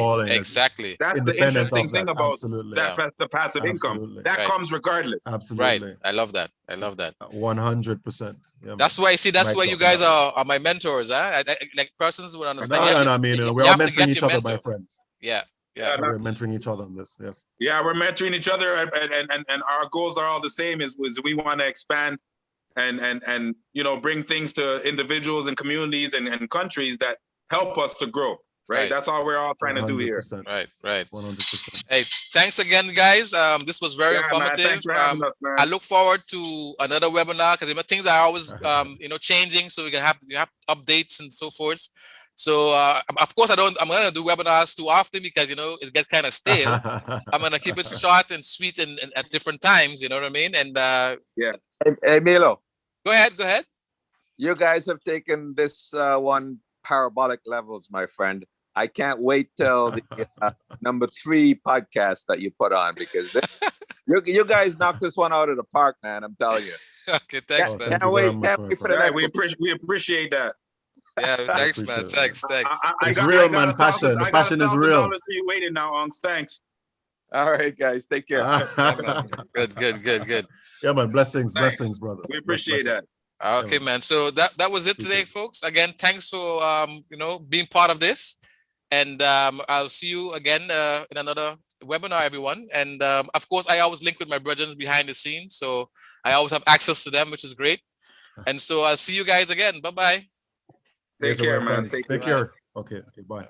That's the interesting thing about the passive income. That comes regardless. Absolutely. Right. I love that. 100%. Yeah, that's why that's why you guys are my mentors. Like persons would understand. I mean, we're all mentoring each other, my friends. Yeah. Yeah, We're mentoring each other on this. Yes. Yeah, we're mentoring each other, and our goals are all the same. Is we want to expand and bring things to individuals and communities and countries that help us to grow. Right. That's all we're all trying to do here. 100%. Right. 100%. Hey, thanks again, guys. This was very Yeah, man, informative. thanks for having us, man. I look forward to another webinar because things are always changing, so we have updates and so forth. So of course I'm gonna do webinars too often because it gets kind of stale. I'm gonna keep it short and sweet and at different times, you know what I mean? And yeah. Hey, Milo, go ahead. you guys have taken this one parabolic levels, my friend. I can't wait till the number 3 podcast that you put on, because you guys knocked this one out of the park, man. I'm telling you. Okay, thanks, man. Can't wait for the next we one. appreciate that. Yeah, thanks, man. Thanks. It's real, man. Passion. The passion is real. $1,000 for you waiting now, Unks. Thanks. All right, guys. Take care. Good. Yeah, man. Blessings, Thanks. brother. We appreciate that. Okay, man. So that was it today, folks. Again, thanks for being part of this, and I'll see you again in another webinar, everyone. And of course, I always link with my brothers behind the scenes, so I always have access to them, which is great. And so I'll see you guys again. Bye. Take care, man. Take care. Okay. Bye.